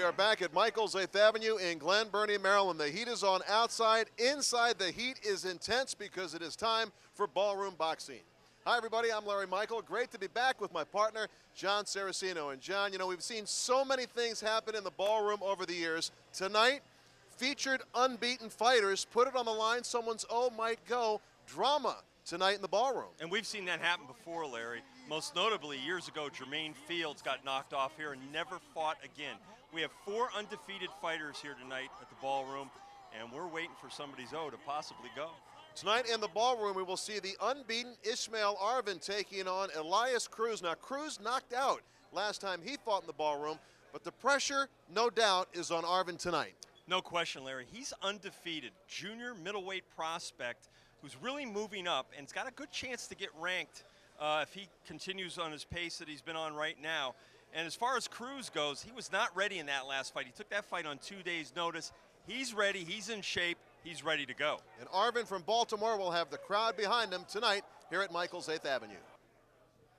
are back at Michael's 8th Avenue in Glen Burnie, Maryland. The heat is on outside. Inside, the heat is intense because it is time for ballroom boxing. Hi, everybody. I'm Larry Michael. Great to be back with my partner, Jon Saraceno. And, John, you know, we've seen so many things happen in the ballroom over the years. Tonight, featured unbeaten fighters put it on the line. Someone's might go. Drama tonight in the ballroom. And we've seen that happen before, Larry. Most notably, years ago, Jermaine Fields got knocked off here and never fought again. We have 4 undefeated fighters here tonight at the ballroom, and we're waiting for somebody's to possibly go. Tonight in the ballroom, we will see the unbeaten Ishmail Arvin taking on Elias Cruz. Now, Cruz knocked out last time he fought in the ballroom, but the pressure, no doubt, is on Arvin tonight. No question, Larry. He's undefeated, junior middleweight prospect who's really moving up and has got a good chance to get ranked if he continues on his pace that he's been on right now. And as far as Cruz goes, he was not ready in that last fight. He took that fight on 2 days' notice. He's ready. He's in shape. He's ready to go. And Arvin from Baltimore will have the crowd behind him tonight here at Michael's 8th Avenue.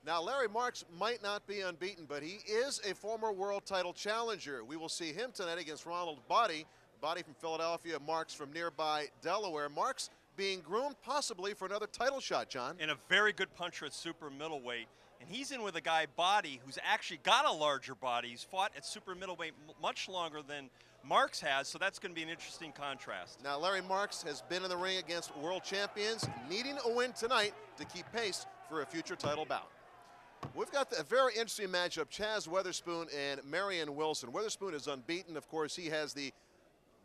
Now, Larry Marks might not be unbeaten, but he is a former world title challenger. We will see him tonight against Boddie. Boddie from Philadelphia, Marks from nearby Delaware. Marks being groomed possibly for another title shot, John. And a very good puncher at super middleweight. And he's in with a guy, Boddie, who's actually got a larger body. He's fought at super middleweight much longer than Marks has, so that's going to be an interesting contrast. Now, Larry Marks has been in the ring against world champions, needing a win tonight to keep pace for a future title bout. We've got a very interesting matchup, Chazz Witherspoon and Marion Wilson. Witherspoon is unbeaten. Of course, he has the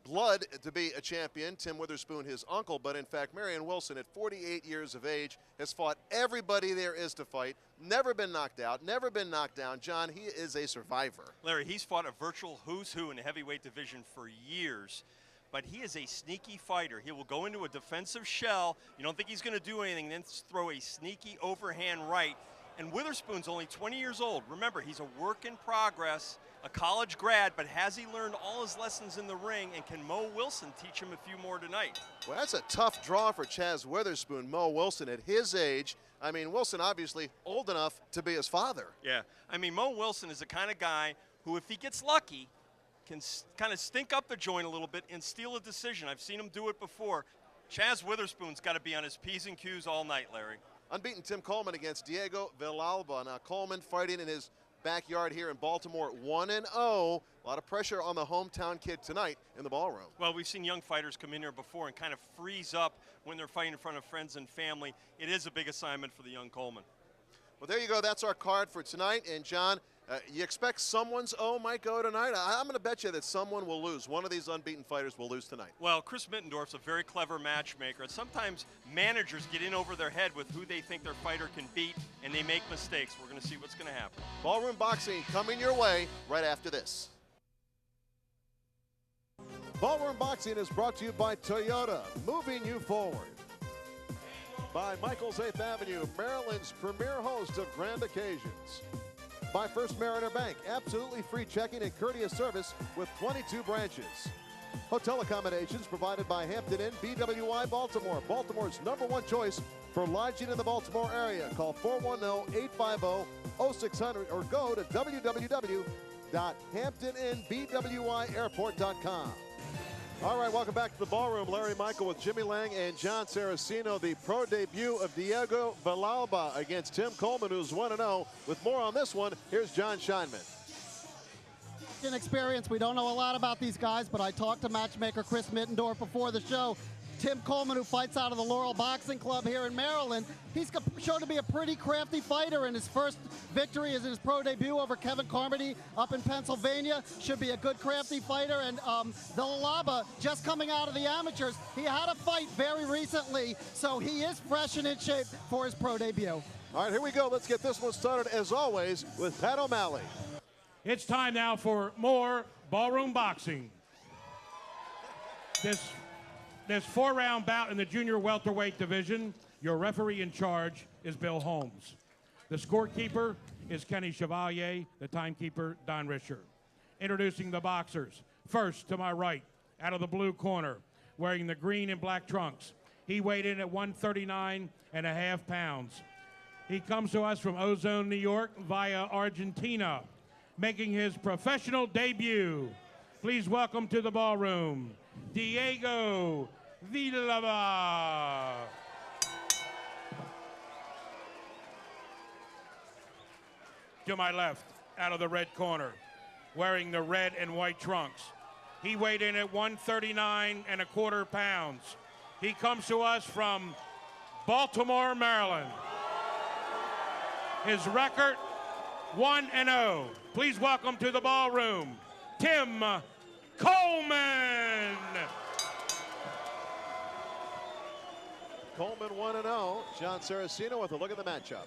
blood to be a champion. Tim Witherspoon, his uncle, but in fact, Marion Wilson, at 48 years of age, has fought everybody there is to fight, never been knocked out, never been knocked down. John, he is a survivor. Larry, he's fought a virtual who's who in the heavyweight division for years, but he is a sneaky fighter. He will go into a defensive shell. You don't think he's going to do anything, then throw a sneaky overhand right. And Witherspoon's only 20 years old. Remember, he's a work in progress, a college grad, but has he learned all his lessons in the ring, and can Mo Wilson teach him a few more tonight? Well, that's a tough draw for Chazz Witherspoon. Mo Wilson at his age. I mean, Wilson obviously old enough to be his father. Yeah, I mean, Mo Wilson is the kind of guy who, if he gets lucky, can kind of stink up the joint a little bit and steal a decision. I've seen him do it before. Chazz Witherspoon's got to be on his P's and Q's all night, Larry. Unbeaten Tim Coleman against Diego Villalba. Now, Coleman fighting in his backyard here in Baltimore, 1-0. A lot of pressure on the hometown kid tonight in the ballroom. Well, we've seen young fighters come in here before and kind of freeze up when they're fighting in front of friends and family. It is a big assignment for the young Coleman. Well, there you go. That's our card for tonight. And, John, you expect someone's might go tonight? I'm going to bet you that someone will lose. One of these unbeaten fighters will lose tonight. Well, Chris Mittendorf's a very clever matchmaker. And sometimes managers get in over their head with who they think their fighter can beat, and they make mistakes. We're going to see what's going to happen. Ballroom boxing coming your way right after this. Ballroom boxing is brought to you by Toyota, moving you forward. By Michael's 8th Avenue, Maryland's premier host of grand occasions. By First Mariner Bank, absolutely free checking and courteous service with 22 branches. Hotel accommodations provided by Hampton Inn BWI Baltimore, Baltimore's _1 choice for lodging in the Baltimore area. Call 410-850-0600 or go to www.hamptoninbwyairport.com. All right, welcome back to the ballroom. Larry Michael with Jimmy Lang and Jon Saraceno. The pro debut of Diego Villalba against Tim Coleman, who's 1-0. With more on this one, here's John Scheinman. In experience, we don't know a lot about these guys, but I talked to matchmaker Chris Mittendorf before the show. Tim Coleman, who fights out of the Laurel Boxing Club here in Maryland, he's shown to be a pretty crafty fighter, and his first victory is in his pro debut over Kevin Carmody up in Pennsylvania. Should be a good crafty fighter. And Villalba, just coming out of the amateurs, he had a fight very recently, so he is fresh and in shape for his pro debut. All right, here we go. Let's get this one started, as always, with Pat O'Malley. It's time now for more ballroom boxing. This 4-round bout in the junior welterweight division, your referee in charge is Bill Holmes. The scorekeeper is Kenny Chevalier, the timekeeper, Don Risher. Introducing the boxers. First, to my right, out of the blue corner, wearing the green and black trunks. He weighed in at 139.5 pounds. He comes to us from Ozone, New York, via Argentina, making his professional debut Please welcome to the ballroom, Diego Villalba. To my left, out of the red corner, wearing the red and white trunks. He weighed in at 139.25 pounds. He comes to us from Baltimore, Maryland. His record, 1-0. Please welcome to the ballroom, Tim Coleman. Coleman 1-0. Jon Saraceno with a look at the matchup.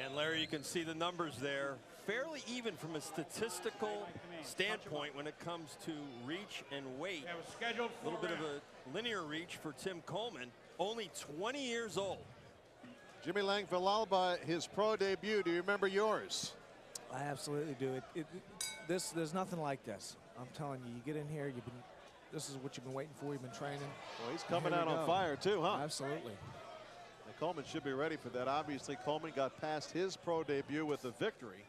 And Larry, you can see the numbers there. Fairly even from a statistical standpoint when it comes to reach and weight. A little bit of a linear reach for Tim Coleman, only 20 years old. Jimmy Lang Villalba, his pro debut. Do you remember yours? I absolutely do. There's nothing like this. I'm telling you, you get in here, this is what you've been waiting for, you've been training. Well, he's coming out on fire too, huh? Absolutely. And Coleman should be ready for that. Obviously, Coleman got past his pro debut with a victory.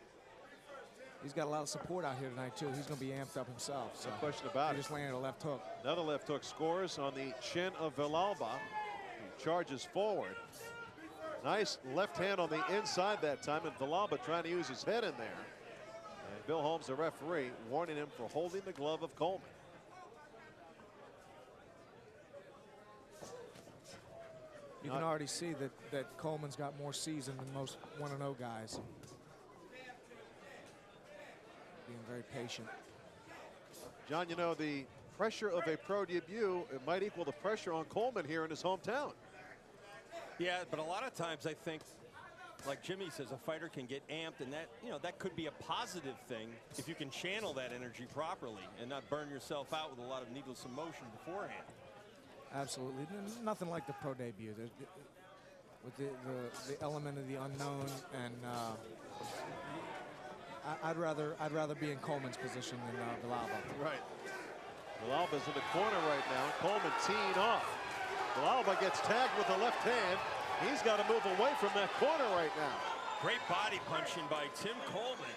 He's got a lot of support out here tonight too. He's going to be amped up himself. No question about it. He just landed a left hook. Another left hook scores on the chin of Villalba, who charges forward. Nice left hand on the inside that time, and Villalba trying to use his head in there. And Bill Holmes, the referee, warning him for holding the glove of Coleman. You can already see that Coleman's got more season than most 1-0 guys. Being very patient. John, you know, the pressure of a pro debut, it might equal the pressure on Coleman here in his hometown. Yeah, but a lot of times I think, like Jimmy says, a fighter can get amped, and that could be a positive thing if you can channel that energy properly and not burn yourself out with a lot of needless emotion beforehand. Absolutely, nothing like the pro debut. With the element of the unknown, and I'd rather be in Coleman's position than Villalba. Right. Villalba's in the corner right now. Coleman teeing off. Villalba gets tagged with the left hand. He's got to move away from that corner right now. Great body punching by Tim Coleman.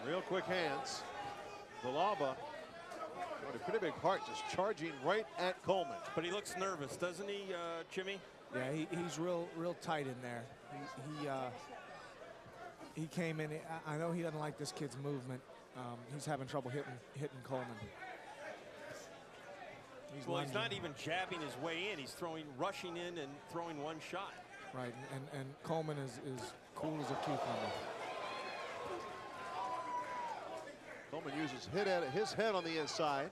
Real quick hands. Villalba, with a pretty big heart, just charging right at Coleman. But he looks nervous, doesn't he, Jimmy? Yeah, he's real tight in there. He came in. I know he doesn't like this kid's movement. He's having trouble hitting Coleman. He's not even jabbing his way in. He's rushing in and throwing one shot. Right, and Coleman is cool as a cucumber. Coleman uses his head on the inside.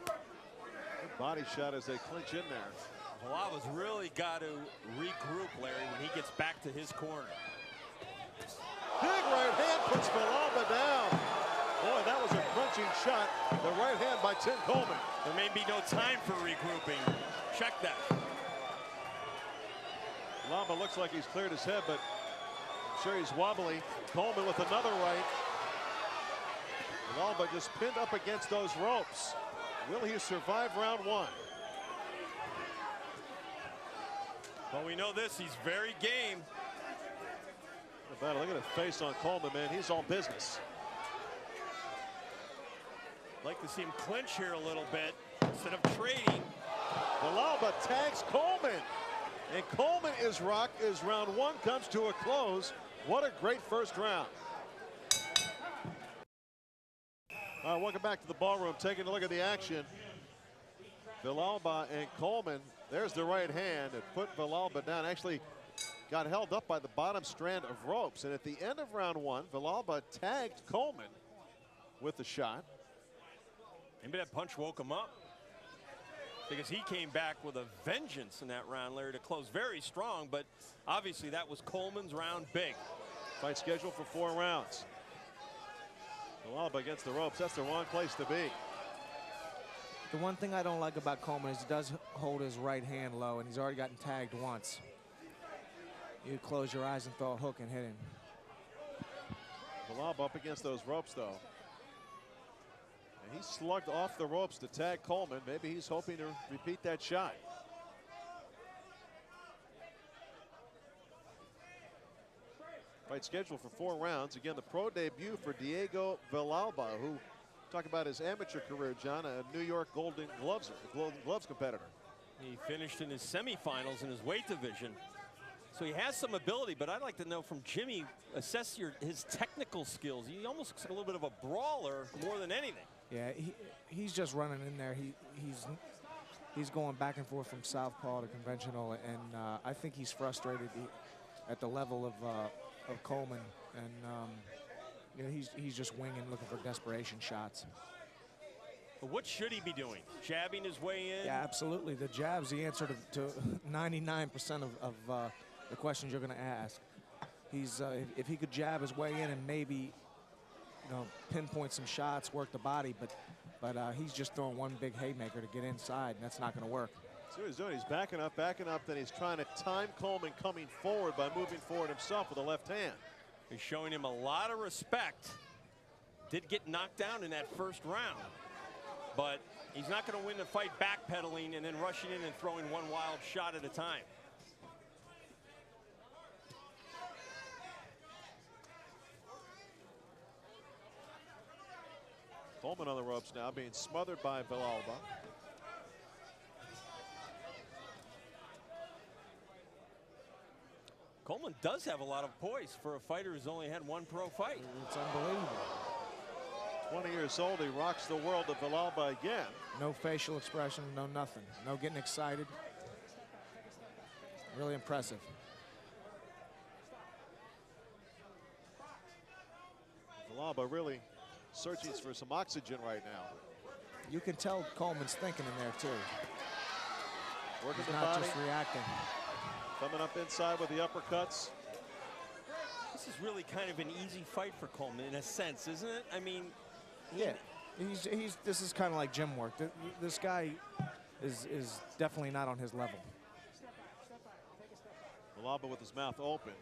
Good body shot as they clinch in there. Villalba's really got to regroup, Larry, when he gets back to his corner. Big right hand puts Villalba down. Boy, that was a crunching shot. The right hand by Tim Coleman. There may be no time for regrouping. Check that. Villalba looks like he's cleared his head, but I'm sure he's wobbly. Coleman with another right. Villalba just pinned up against those ropes. Will he survive round one? Well, we know this. He's very game. Look at the face on Coleman, man. He's all business. Like to see him clinch here a little bit instead of trading. Villalba tags Coleman. And Coleman is rocked as round one comes to a close. What a great first round. All right, welcome back to the ballroom. Taking a look at the action. Villalba and Coleman. There's the right hand. It put Villalba down. Actually got held up by the bottom strand of ropes. And at the end of round one, Villalba tagged Coleman with the shot. Maybe that punch woke him up, because he came back with a vengeance in that round, Larry, to close very strong. But obviously that was Coleman's round big. Fight scheduled for 4 rounds. Villalba against the ropes. That's the wrong place to be. The one thing I don't like about Coleman is he does hold his right hand low, and he's already gotten tagged once. You close your eyes and throw a hook and hit him. Villalba up against those ropes, though. And he slugged off the ropes to tag Coleman. Maybe he's hoping to repeat that shot. Fight scheduled for 4 rounds. Again, the pro debut for Diego Villalba, who talk about his amateur career, John, a New York Golden Gloves competitor. He finished in his semifinals in his weight division. So he has some ability, but I'd like to know from Jimmy, assess his technical skills. He almost looks like a little bit of a brawler more than anything. Yeah, he's just running in there. He's going back and forth from southpaw to conventional, and I think he's frustrated at the level of Coleman, and you know, he's just winging, looking for desperation shots. But what should he be doing? Jabbing his way in? Yeah, absolutely. The jab's the answer to 99% of the questions you're going to ask. If he could jab his way in and maybe, you know, pinpoint some shots, work the body, but he's just throwing one big haymaker to get inside, and that's not going to work. See what he's doing. He's backing up, then he's trying to time Coleman coming forward by moving forward himself with a left hand. He's showing him a lot of respect. Did get knocked down in that first round, but he's not going to win the fight backpedaling and then rushing in and throwing one wild shot at a time. Coleman on the ropes now, being smothered by Villalba. Coleman does have a lot of poise for a fighter who's only had one pro fight. It's unbelievable. 20 years old, he rocks the world of Villalba again. No facial expression, no nothing. No getting excited. Really impressive. Villalba really searching for some oxygen right now. You can tell Coleman's thinking in there, too. Working He's the not body. just reacting. Coming up inside with the uppercuts. This is really kind of an easy fight for Coleman in a sense, isn't it? I mean, Yeah, this is kind of like gym work. This guy is definitely not on his level. Villalba with his mouth open.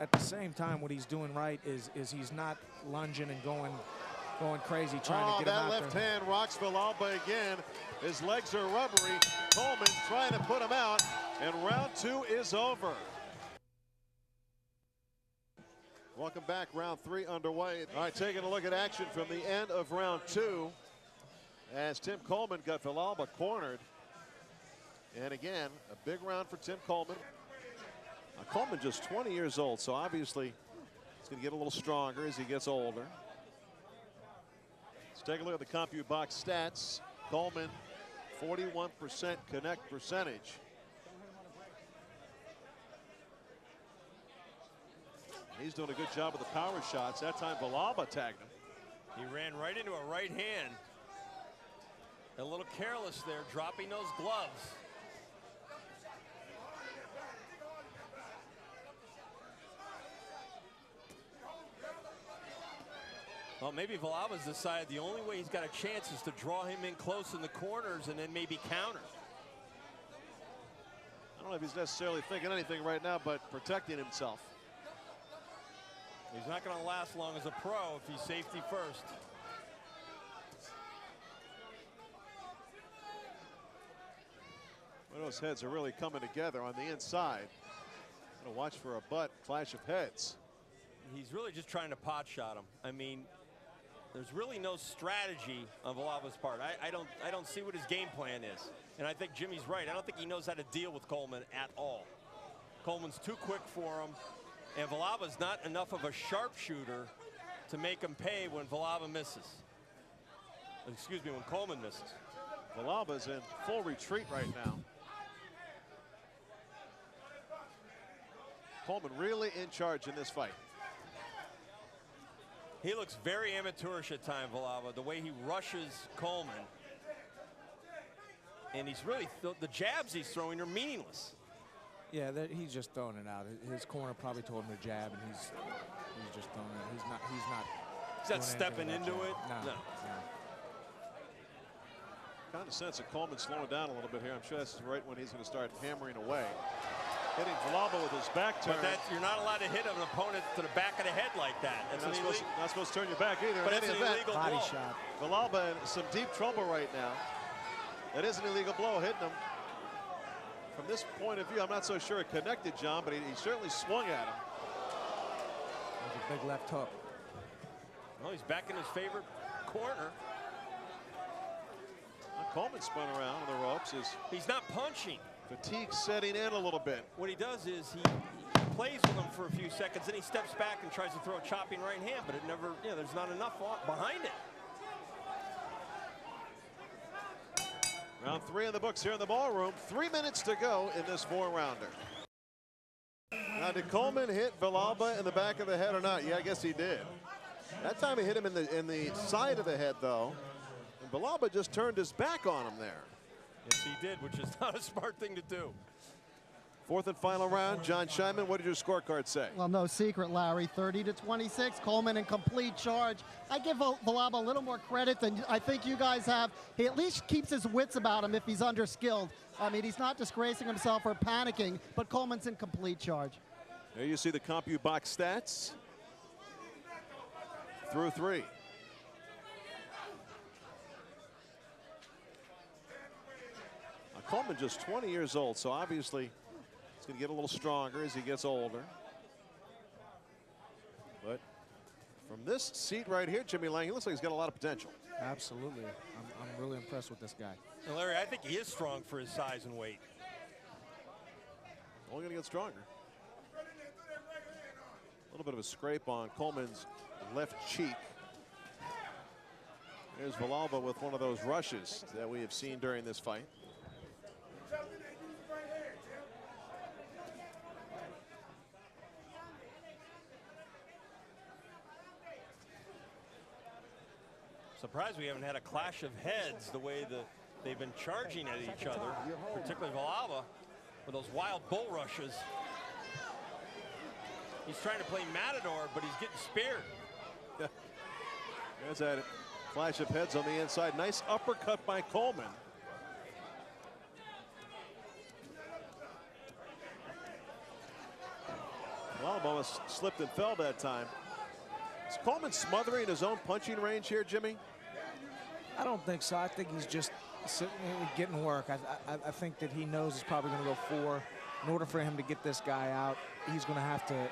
At the same time, what he's doing right is he's not lunging and going crazy trying to get him out there. That left hand rocks Villalba again. His legs are rubbery. Coleman trying to put him out, and round 2 is over. Welcome back, round 3 underway. All right, taking a look at action from the end of round 2 as Tim Coleman got Villalba cornered. And again, a big round for Tim Coleman. Coleman just 20 years old, so obviously he's going to get a little stronger as he gets older. Let's take a look at the CompuBox stats. Coleman, 41% connect percentage. He's doing a good job with the power shots. That time Villalba tagged him. he ran right into a right hand. A little careless there, dropping those gloves. Well, maybe Villalba's decided the only way he's got a chance is to draw him in close in the corners and then maybe counter. I don't know if he's necessarily thinking anything right now but protecting himself. He's not going to last long as a pro if he's safety first. Well, those heads are really coming together on the inside. Gonna watch for a butt clash of heads. He's really just trying to pot shot him. I mean, there's really no strategy on Villalba's part. I don't see what his game plan is. And I think Jimmy's right. I don't think he knows how to deal with Coleman at all. Coleman's too quick for him. And Villalba's not enough of a sharpshooter to make him pay when Villalba misses. Excuse me, when Coleman misses. Villalba's in full retreat right now. Coleman really in charge in this fight. He looks very amateurish at time, Villalba, the way he rushes Coleman. And he's really, the jabs he's throwing are meaningless. Yeah, he's just throwing it out. His corner probably told him to jab, and he's just throwing it. He's not Stepping into it? No. Kind of sense that Coleman's slowing down a little bit here. I'm sure that's right when he's going to start hammering away. Hitting Villalba with his back turn. But you're not allowed to hit an opponent to the back of the head like that. That's not supposed to turn your back either. But in it's any an event. illegal Body blow. shot. Villalba in some deep trouble right now. That is an illegal blow hitting him. From this point of view, I'm not so sure it connected, John, but he certainly swung at him. a big left hook. Well, he's back in his favorite corner. Coleman spun around on the ropes. He's not punching. Fatigue setting in a little bit. What he does is he plays with him for a few seconds, then he steps back and tries to throw a chopping right hand, but it never, you know, there's not enough behind it. Round 3 in the books here in the ballroom. 3 minutes to go in this 4-rounder. Now, did Coleman hit Villalba in the back of the head or not? Yeah, I guess he did. That time he hit him in the side of the head, though. And Villalba just turned his back on him there. Yes, he did, which is not a smart thing to do. 4th and final round. Jon Scheinman, what did your scorecard say? Well, no secret, Larry. 30-26. Coleman in complete charge. I give Villalba a little more credit than I think you guys have. He at least keeps his wits about him if he's underskilled. I mean, he's not disgracing himself or panicking, but Coleman's in complete charge. There you see the CompuBox stats. Through 3. Coleman just 20 years old, so obviously he's going to get a little stronger as he gets older. But from this seat right here, Jimmy Lang, he looks like he's got a lot of potential. Absolutely. I'm really impressed with this guy. And Larry, I think he is strong for his size and weight. Only going to get stronger. A little bit of a scrape on Coleman's left cheek. There's Villalba with one of those rushes that we have seen during this fight. Surprised we haven't had a clash of heads the way they've been charging at each other, particularly Villalba with those wild bull rushes. He's trying to play Matador, but he's getting speared. There's that flash of heads on the inside. Nice uppercut by Coleman. Villalba almost slipped and fell that time. Is Coleman smothering his own punching range here, Jimmy? I don't think so. I think he's just sitting and getting work. I think that he knows he's probably going to go 4. In order for him to get this guy out, he's going to have to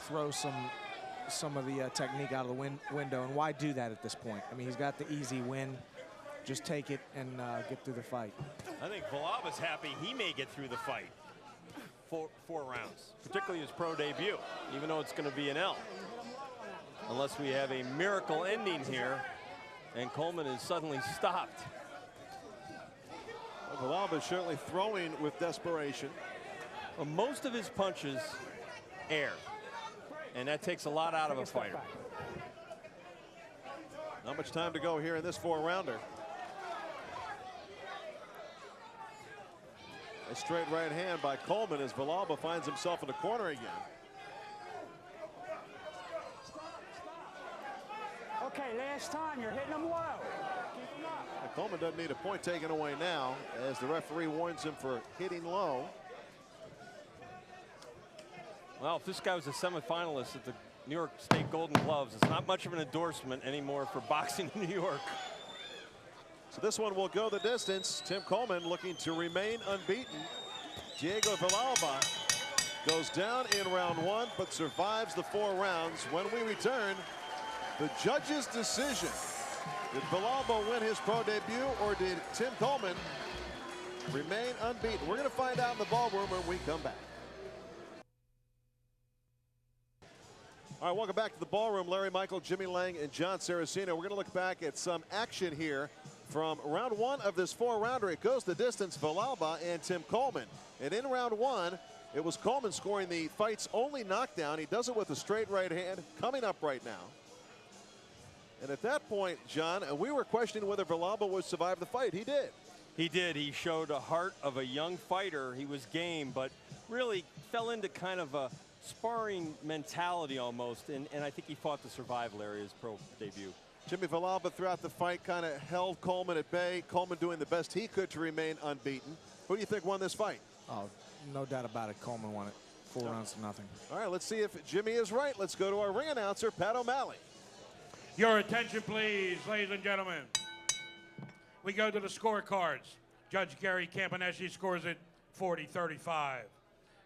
throw some of the technique out of the window. And why do that at this point? I mean, he's got the easy win. Just take it and get through the fight. I think Villalba's happy he may get through the fight. 4 rounds, particularly his pro debut, even though it's going to be an L. Unless we have a miracle ending here and Coleman is suddenly stopped. Well, Villalba certainly throwing with desperation. Well, most of his punches air, and that takes a lot out of a fighter. Not much time to go here in this 4-rounder. A straight right hand by Coleman as Villalba finds himself in the corner again. Okay, last time, you're hitting them low. Keep them up. And Coleman doesn't need a point taken away now as the referee warns him for hitting low. Well, if this guy was a semifinalist at the New York State Golden Gloves, it's not much of an endorsement anymore for boxing in New York. So this one will go the distance. Tim Coleman looking to remain unbeaten. Diego Villalba goes down in round 1, but survives the 4 rounds. When we return, the judge's decision. Did Villalba win his pro debut, or did Tim Coleman remain unbeaten? We're going to find out in the ballroom when we come back. All right, welcome back to the ballroom. Larry Michael, Jimmy Lang, and Jon Saraceno. We're going to look back at some action here from round 1 of this 4-rounder. It goes the distance, Villalba and Tim Coleman. And in round 1, it was Coleman scoring the fight's only knockdown. He does it with a straight right hand, coming up right now. And at that point, John, we were questioning whether Villalba would survive the fight. He did. He did. He showed a heart of a young fighter. He was game, but really fell into kind of a sparring mentality almost. And I think he fought to survive, Larry, his pro debut. Jimmy Villalba throughout the fight kind of held Coleman at bay. Coleman doing the best he could to remain unbeaten. Who do you think won this fight? Oh, no doubt about it. Coleman won it. 4 rounds to nothing. All right, let's see if Jimmy is right. Let's go to our ring announcer, Pat O'Malley. Your attention, please, ladies and gentlemen. We go to the scorecards. Judge Gary Campaneschi scores it 40-35.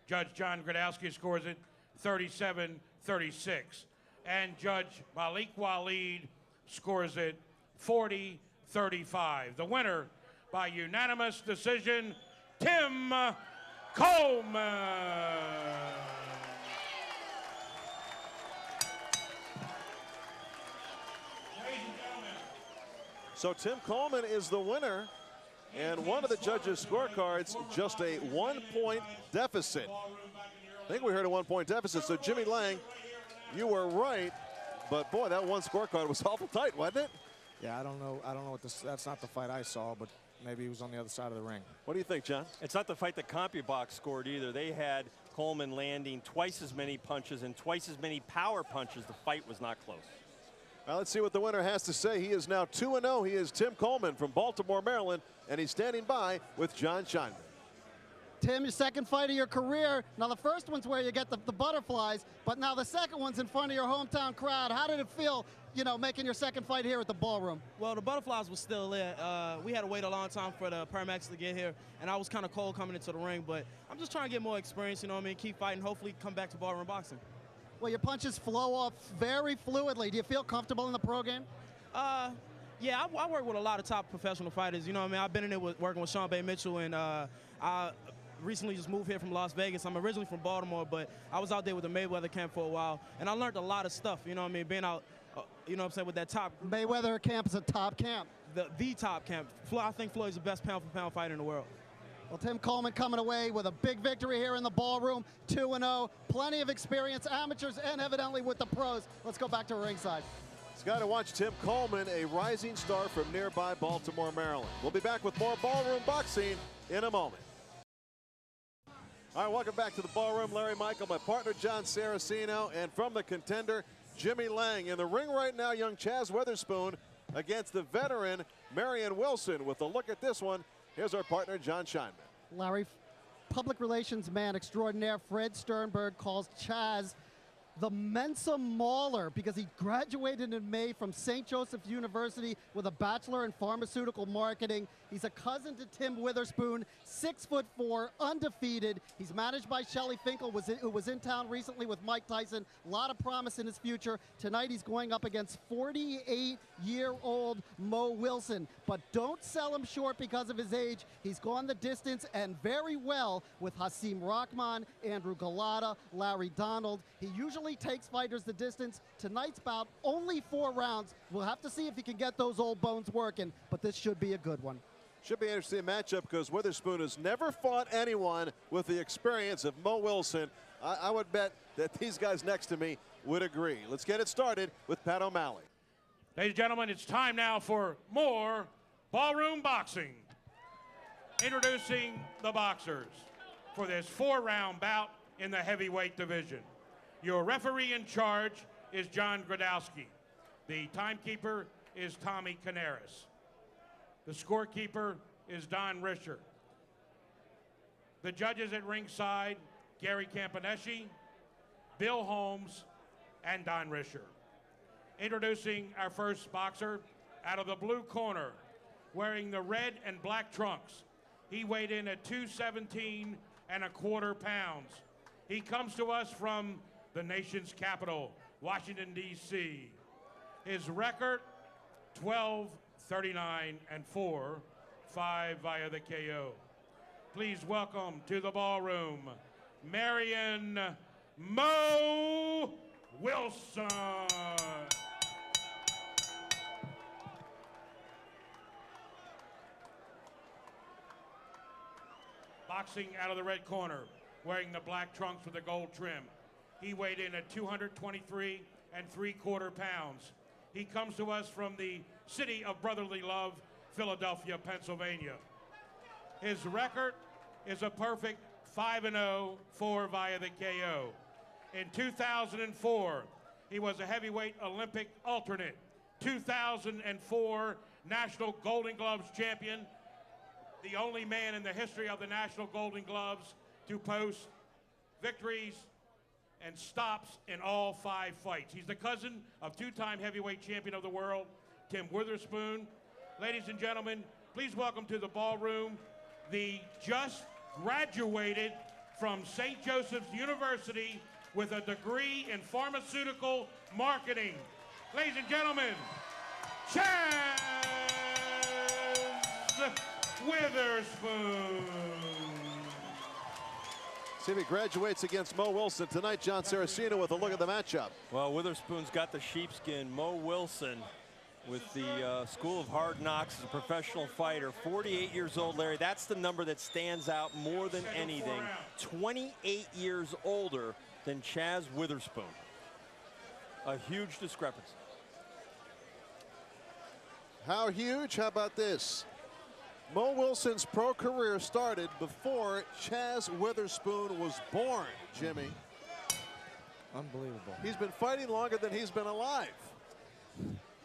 Judge John Gradowski scores it 37-35. 36. And Judge Malik Waleed scores it 40-35. The winner by unanimous decision, Tim Coleman. So Tim Coleman is the winner, and one of the judges' scorecards, just a 1-point deficit. I think we heard a 1-point deficit, so Jimmy Lang, you were right, but boy, that one scorecard was awful tight, wasn't it? Yeah, I don't know what this, that's not the fight I saw, but maybe he was on the other side of the ring. What do you think, John? It's not the fight that CompuBox scored either. They had Coleman landing twice as many punches and twice as many power punches. The fight was not close. Well, let's see what the winner has to say. He is now 2-0. He is Tim Coleman from Baltimore, Maryland, and he's standing by with Jon Scheinman. Tim, your second fight of your career. Now, the first one's where you get the butterflies, but now the second one's in front of your hometown crowd. How did it feel, you know, making your second fight here at the Ballroom? Well, the butterflies were still there. We had to wait a long time for the paramedics to get here, and I was kind of cold coming into the ring, but I'm just trying to get more experience, you know what I mean, keep fighting, hopefully come back to Ballroom boxing. Well, your punches flow off very fluidly. Do you feel comfortable in the pro game? Yeah, I work with a lot of top professional fighters. You know what I mean? I've been in there working with Sean Bay Mitchell, and I recently just moved here from Las Vegas. I'm originally from Baltimore, but I was out there with the Mayweather camp for a while, and I learned a lot of stuff, you know what I mean, being out, you know what I'm saying, with that top. Mayweather camp is a top camp. The top camp. I think Floyd's the best pound-for-pound fighter in the world. Well, Tim Coleman coming away with a big victory here in the Ballroom, 2-0. Plenty of experience, amateurs and evidently with the pros. Let's go back to ringside. It's got to watch Tim Coleman, a rising star from nearby Baltimore, Maryland. We'll be back with more Ballroom boxing in a moment. All right, welcome back to the Ballroom. Larry Michael, my partner Jon Saraceno, and from the contender, Jimmy Lang. In the ring right now, young Chazz Witherspoon against the veteran Marion Wilson. With a look at this one, here's our partner, Jon Scheinman. Larry, public relations man extraordinaire Fred Sternberg calls Chazz the Mensa Mauler because he graduated in May from St. Joseph's University with a bachelor in pharmaceutical marketing. He's a cousin to Tim Witherspoon, 6'4", undefeated. He's managed by Shelly Finkel, who was in town recently with Mike Tyson. A lot of promise in his future. Tonight he's going up against 48-year-old Mo Wilson. But don't sell him short because of his age. He's gone the distance and very well with Hasim Rahman, Andrew Galata, Larry Donald. He usually takes fighters the distance. Tonight's bout, only 4 rounds. We'll have to see if he can get those old bones working, but this should be a good one. Should be an interesting matchup because Witherspoon has never fought anyone with the experience of Mo Wilson. I would bet that these guys next to me would agree. Let's get it started with Pat O'Malley. Ladies and gentlemen, it's time now for more Ballroom boxing. Introducing the boxers for this 4-round bout in the heavyweight division. Your referee in charge is John Gradowski. The timekeeper is Tommy Canaris. The scorekeeper is Don Risher. The judges at ringside, Gary Campaneschi, Bill Holmes, and Don Risher. Introducing our first boxer out of the blue corner, wearing the red and black trunks. He weighed in at 217 1/4 pounds. He comes to us from the nation's capital, Washington, D.C. His record, 12-39-4, 5 via the KO. Please welcome to the Ballroom, Marion Mo Wilson. Boxing out of the red corner, wearing the black trunks with the gold trim. He weighed in at 223 3/4 pounds. He comes to us from the city of brotherly love, Philadelphia, Pennsylvania. His record is a perfect 5-0, 4 via the KO. In 2004, he was a heavyweight Olympic alternate, 2004 National Golden Gloves champion, the only man in the history of the National Golden Gloves to post victories and stops in all 5 fights. He's the cousin of 2-time heavyweight champion of the world, Tim Witherspoon. Ladies and gentlemen, please welcome to the Ballroom the just graduated from St. Joseph's University with a degree in pharmaceutical marketing. Ladies and gentlemen, Chazz Witherspoon. See if he graduates against Mo Wilson tonight. Jon Saraceno with a look at the matchup. Well, Witherspoon's got the sheepskin. Mo Wilson with the School of Hard Knocks as a professional fighter. 48 years old, Larry. That's the number that stands out more than anything. 28 years older than Chazz Witherspoon. A huge discrepancy. How huge? How about this? Mo Wilson's pro career started before Chazz Witherspoon was born, Jimmy. Unbelievable. He's been fighting longer than he's been alive.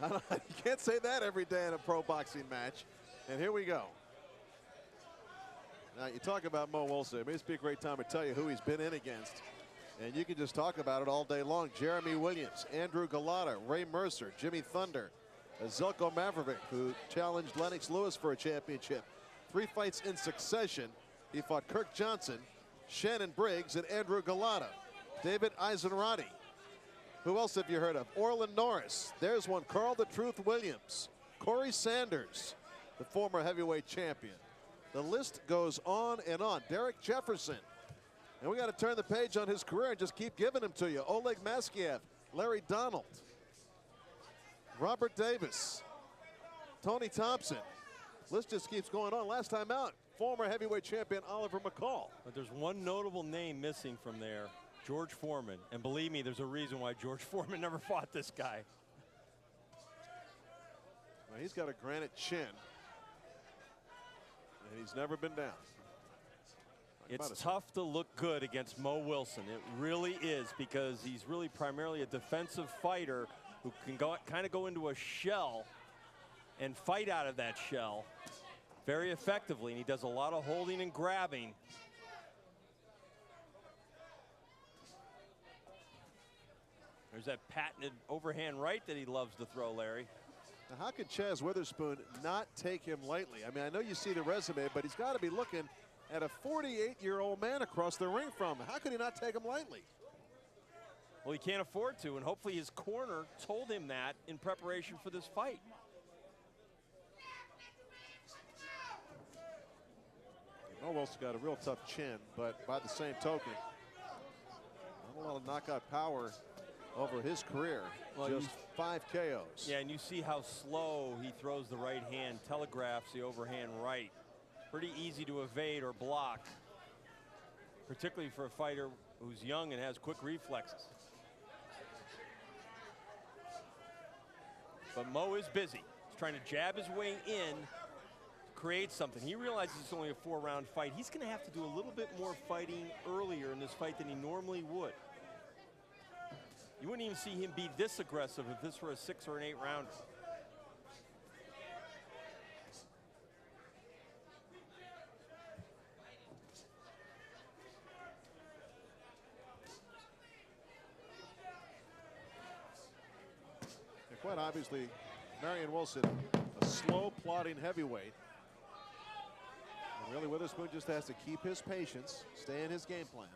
You can't say that every day in a pro boxing match. And here we go. Now, you talk about Mo Wilson. It may be a great time to tell you who he's been in against. And you can just talk about it all day long. Jeremy Williams, Andrew Galata, Ray Mercer, Jimmy Thunder, Zelko Mavrovic, who challenged Lennox Lewis for a championship. 3 fights in succession. He fought Kirk Johnson, Shannon Briggs, and Andrew Galata. David Eisenradi. Who else have you heard of? Orlin Norris. There's one. Carl the Truth Williams. Corey Sanders, the former heavyweight champion. The list goes on and on. Derek Jefferson. And we got to turn the page on his career and just keep giving him to you. Oleg Maskiev, Larry Donald, Robert Davis, Tony Thompson. List just keeps going on. Last time out, former heavyweight champion Oliver McCall. But there's one notable name missing from there, George Foreman. And believe me, there's a reason why George Foreman never fought this guy. Well, he's got a granite chin, and he's never been down. It's tough to look good against Mo Wilson. It really is, because he's really primarily a defensive fighter who can kind of go into a shell and fight out of that shell very effectively. And he does a lot of holding and grabbing. There's that patented overhand right that he loves to throw, Larry. Now, how could Chazz Witherspoon not take him lightly? I mean, I know you see the resume, but he's got to be looking at a 48-year-old man across the ring from him. How could he not take him lightly? Well, he can't afford to, and hopefully his corner told him that in preparation for this fight. Mo Wilson's got a real tough chin, but by the same token, not a lot of knockout power over his career. Well, just 5 KOs. Yeah, and you see how slow he throws the right hand, telegraphs the overhand right. Pretty easy to evade or block, particularly for a fighter who's young and has quick reflexes. But Mo is busy. He's trying to jab his way in to create something. He realizes it's only a 4-round fight. He's going to have to do a little bit more fighting earlier in this fight than he normally would. You wouldn't even see him be this aggressive if this were a 6 or an 8-rounder. Quite obviously, Marion Wilson, a slow plodding heavyweight. And really, Witherspoon just has to keep his patience, stay in his game plan.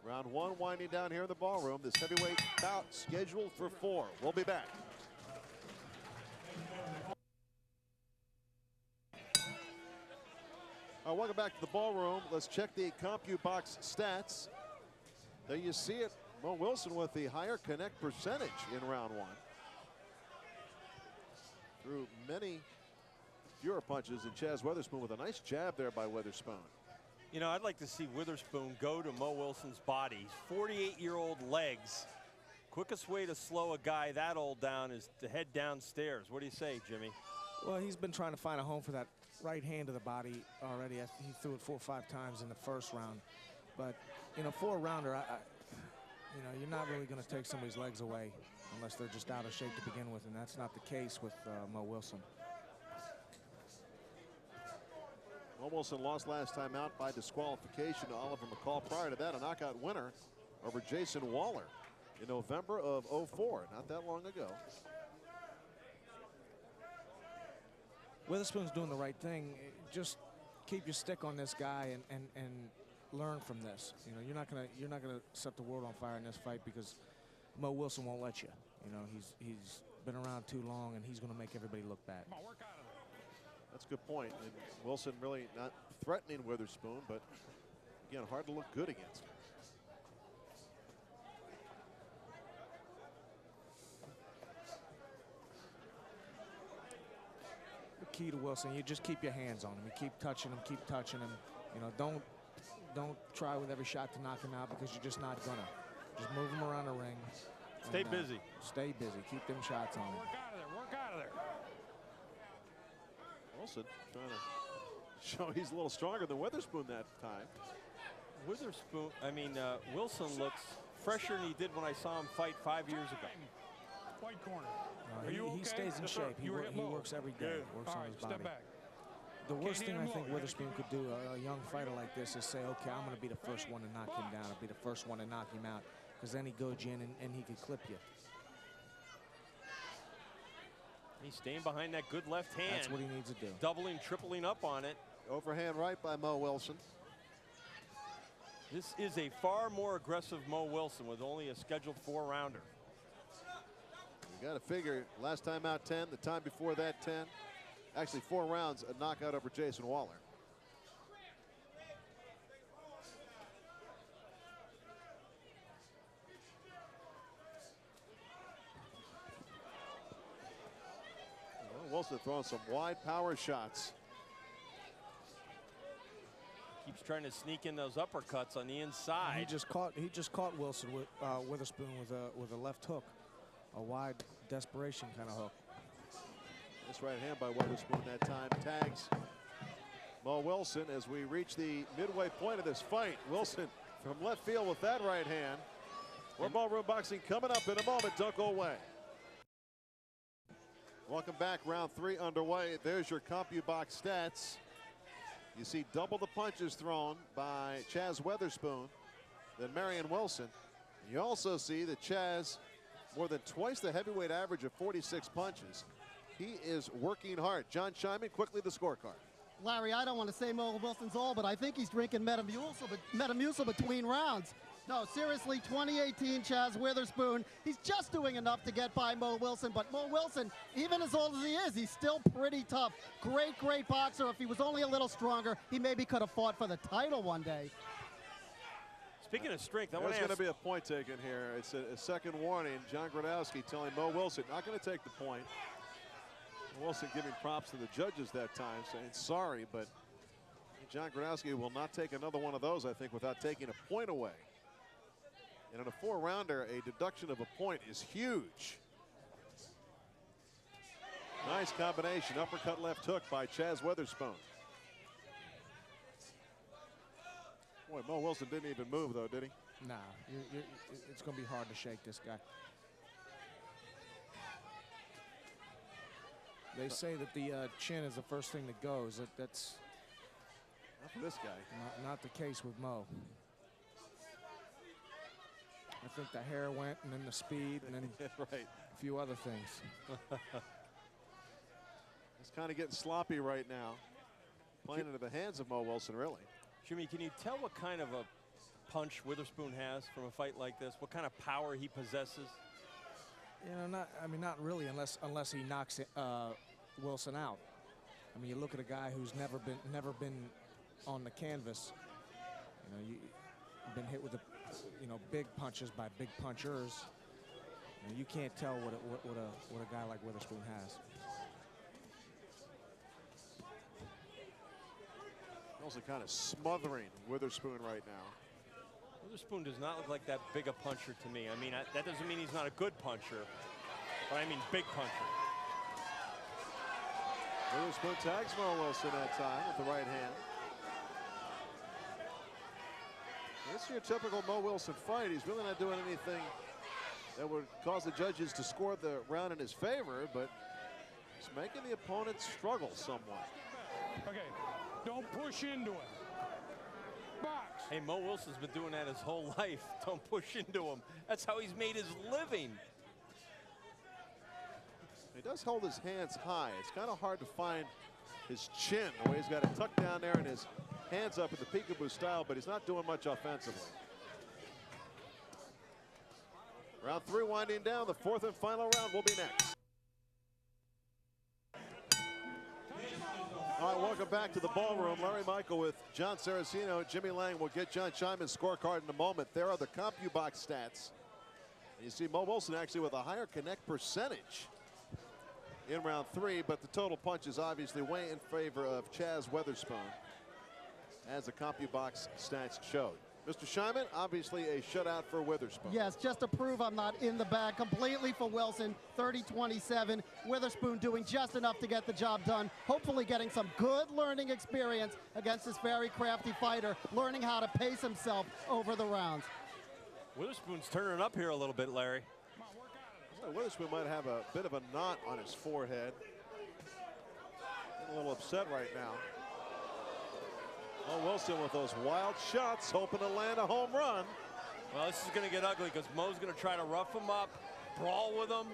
Round 1 winding down here in the ballroom. This heavyweight bout scheduled for 4. We'll be back. Welcome back to the ballroom. Let's check the CompuBox stats. There you see it. Mo Wilson with the higher connect percentage in round 1. Threw many fewer punches than Chazz Witherspoon, with a nice jab there by Witherspoon. You know, I'd like to see Witherspoon go to Mo Wilson's body. 48-year-old legs. Quickest way to slow a guy that old down is to head downstairs. What do you say, Jimmy? Well, he's been trying to find a home for that right hand to the body already. He threw it 4 or 5 times in the first round. But, you know, for a rounder, you know, you're not really going to take somebody's legs away unless they're just out of shape to begin with, and that's not the case with Mo Wilson. Mo Wilson lost last time out by disqualification to Oliver McCall. Prior to that, a knockout winner over Jason Waller in November of '04, not that long ago. Witherspoon's doing the right thing. Just keep your stick on this guy and learn from this. You know, you're not gonna set the world on fire in this fight because Mo Wilson won't let you. You know, he's been around too long, and he's gonna make everybody look bad. Come on, work out of there. That's a good point. And Wilson really not threatening Witherspoon, but again, hard to look good against him. The key to Wilson, you just keep your hands on him. You keep touching him, keep touching him. You know, don't try with every shot to knock him out because you're just not gonna. Just move him around the ring. Stay busy. Stay busy. Keep them shots on him. Work out of there. Work out of there. Wilson trying to show he's a little stronger than Witherspoon that time. Wilson looks fresher than he did when I saw him fight 5 years ago. White corner. He okay? stays in Yes, sir. shape. He works every day. Works All on right, his body. step back. The worst hit thing him I low. think You gotta Witherspoon keep could do, a young fighter like this, is say, okay, I'm going to be the first one to knock him down. I'll be the first one to knock him out. Because then he goes in and he could clip you. He's staying behind that good left hand. That's what he needs to do. Doubling, tripling up on it. Overhand right by Mo Wilson. This is a far more aggressive Mo Wilson with only a scheduled 4-rounder. You got to figure last time out 10, the time before that 10. Actually 4 rounds, a knockout over Jason Waller. Well, Wilson throwing some wide power shots. Keeps trying to sneak in those uppercuts on the inside. He just caught Wilson with Witherspoon with a left hook, a wide desperation kind of hook. This right hand by Witherspoon that time tags Mo Wilson as we reach the midway point of this fight. Wilson from left field with that right hand. More Ballroom Boxing coming up in a moment. Don't go away. Welcome back. Round 3 underway. There's your CompuBox stats. You see double the punches thrown by Chazz Witherspoon than Marion Wilson. You also see that Chazz more than twice the heavyweight average of 46 punches. He is working hard. John Scheinman, quickly the scorecard. Larry, I don't want to say Mo Wilson's old, but I think he's drinking Metamucil between rounds. No, seriously, 2018 Chazz Witherspoon, he's just doing enough to get by Mo Wilson, but Mo Wilson, even as old as he is, he's still pretty tough. Great, great boxer. If he was only a little stronger, he maybe could have fought for the title one day. Speaking of strength, I want There's to going ask. to be a point taken here. It's a second warning. John Gradowski telling Mo Wilson, not going to take the point. Wilson giving props to the judges that time, saying sorry, but John Gradowski will not take another one of those, I think, without taking a point away. And in a 4-rounder, a deduction of a point is huge. Nice combination, uppercut left hook by Chazz Witherspoon. Boy, Mo Wilson didn't even move, though, did he? Nah, it's going to be hard to shake this guy. They say that the chin is the first thing that goes. That's not for this guy. Not the case with Mo. I think the hair went, and then the speed, and then right. a few other things. It's kind of getting sloppy right now. Playing into the hands of Mo Wilson, really. Jimmy, can you tell what kind of a punch Witherspoon has from a fight like this? What kind of power he possesses? You know, not really, unless he knocks Wilson out. I mean, you look at a guy who's never been on the canvas. You know, you've been hit with big punches by big punchers. And you can't tell what a guy like Witherspoon has. Also kind of smothering Witherspoon right now. Witherspoon does not look like that big a puncher to me. I mean, that doesn't mean he's not a good puncher, but I mean big puncher. Witherspoon tags Mo Wilson that time with the right hand. This is your typical Mo Wilson fight. He's really not doing anything that would cause the judges to score the round in his favor, but he's making the opponent struggle somewhat. Okay, don't push into it. Box. Hey, Mo Wilson's been doing that his whole life. Don't push into him. That's how he's made his living. He does hold his hands high. It's kind of hard to find his chin, the way he's got it tucked down there, and his hands up in the peekaboo style, but he's not doing much offensively. Round 3 winding down. The 4th and final round will be next. All right, welcome back to the ballroom. Larry Michael with Jon Saraceno. Jimmy Lang will get John Scheinman's scorecard in a moment. There are the CompuBox stats. And you see Mo Wilson actually with a higher connect percentage in round 3, but the total punch is obviously way in favor of Chazz Witherspoon, as the CompuBox stats showed. Mr. Scheinman, obviously a shutout for Witherspoon. Yes, just to prove I'm not in the bag completely for Wilson, 30-27. Witherspoon doing just enough to get the job done, hopefully getting some good learning experience against this very crafty fighter, learning how to pace himself over the rounds. Witherspoon's turning up here a little bit, Larry. Well, Witherspoon might have a bit of a knot on his forehead. Getting a little upset right now. Oh, Wilson with those wild shots, hoping to land a home run. Well, this is going to get ugly because Mo's going to try to rough him up, brawl with him.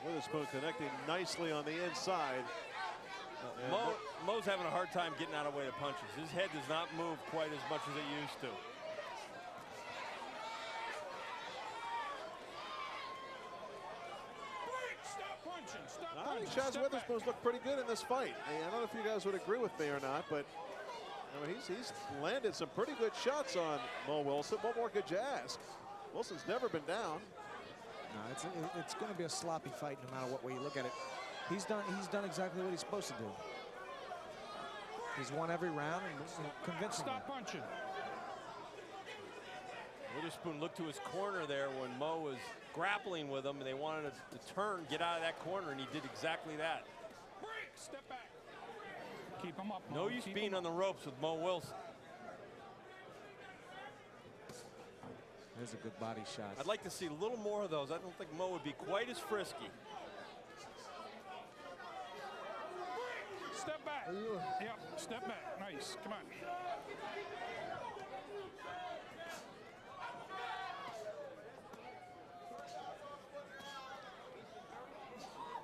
Witherspoon connecting nicely on the inside. Mo's having a hard time getting out of the way of punches. His head does not move quite as much as it used to. I think Chazz Witherspoon's looked pretty good in this fight. I don't know if you guys would agree with me or not, but I mean, he's landed some pretty good shots on Mo Wilson. What more could you ask? Wilson's never been down. No, it's going to be a sloppy fight no matter what way you look at it. He's done exactly what he's supposed to do. He's won every round and convincingly. Stop punching. Witherspoon looked to his corner there when Mo was grappling with him, and they wanted to turn, get out of that corner, and he did exactly that. Break. Step back. Keep him up. No use being on the ropes with Mo Wilson. There's a good body shot. I'd like to see a little more of those. I don't think Mo would be quite as frisky. Step back. Yep, step back. Nice. Come on.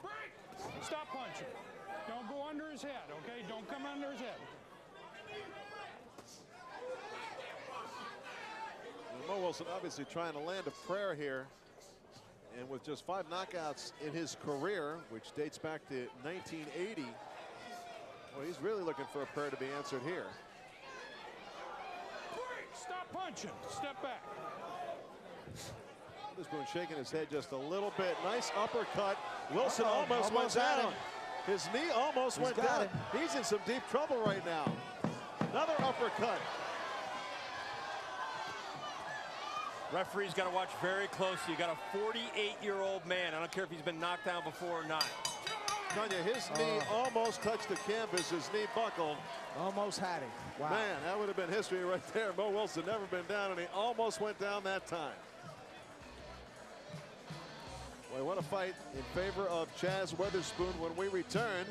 Break. Stop punching. Don't go under his head, okay? Don't come under his head. Mo Wilson obviously trying to land a prayer here. And with just 5 knockouts in his career, which dates back to 1980, well, he's really looking for a prayer to be answered here. Break. Stop punching. Step back. Witherspoon shaking his head just a little bit. Nice uppercut. Wilson almost went down. His knee almost went down. He's in some deep trouble right now. Another uppercut. Referee's got to watch very closely. You got a 48-year-old man. I don't care if he's been knocked down before or not. Tanya, his knee almost touched the canvas. His knee buckled. Almost had him. Wow. Man, that would have been history right there. Mo Wilson never been down, and he almost went down that time. Boy, what a fight in favor of Chazz Witherspoon when we return.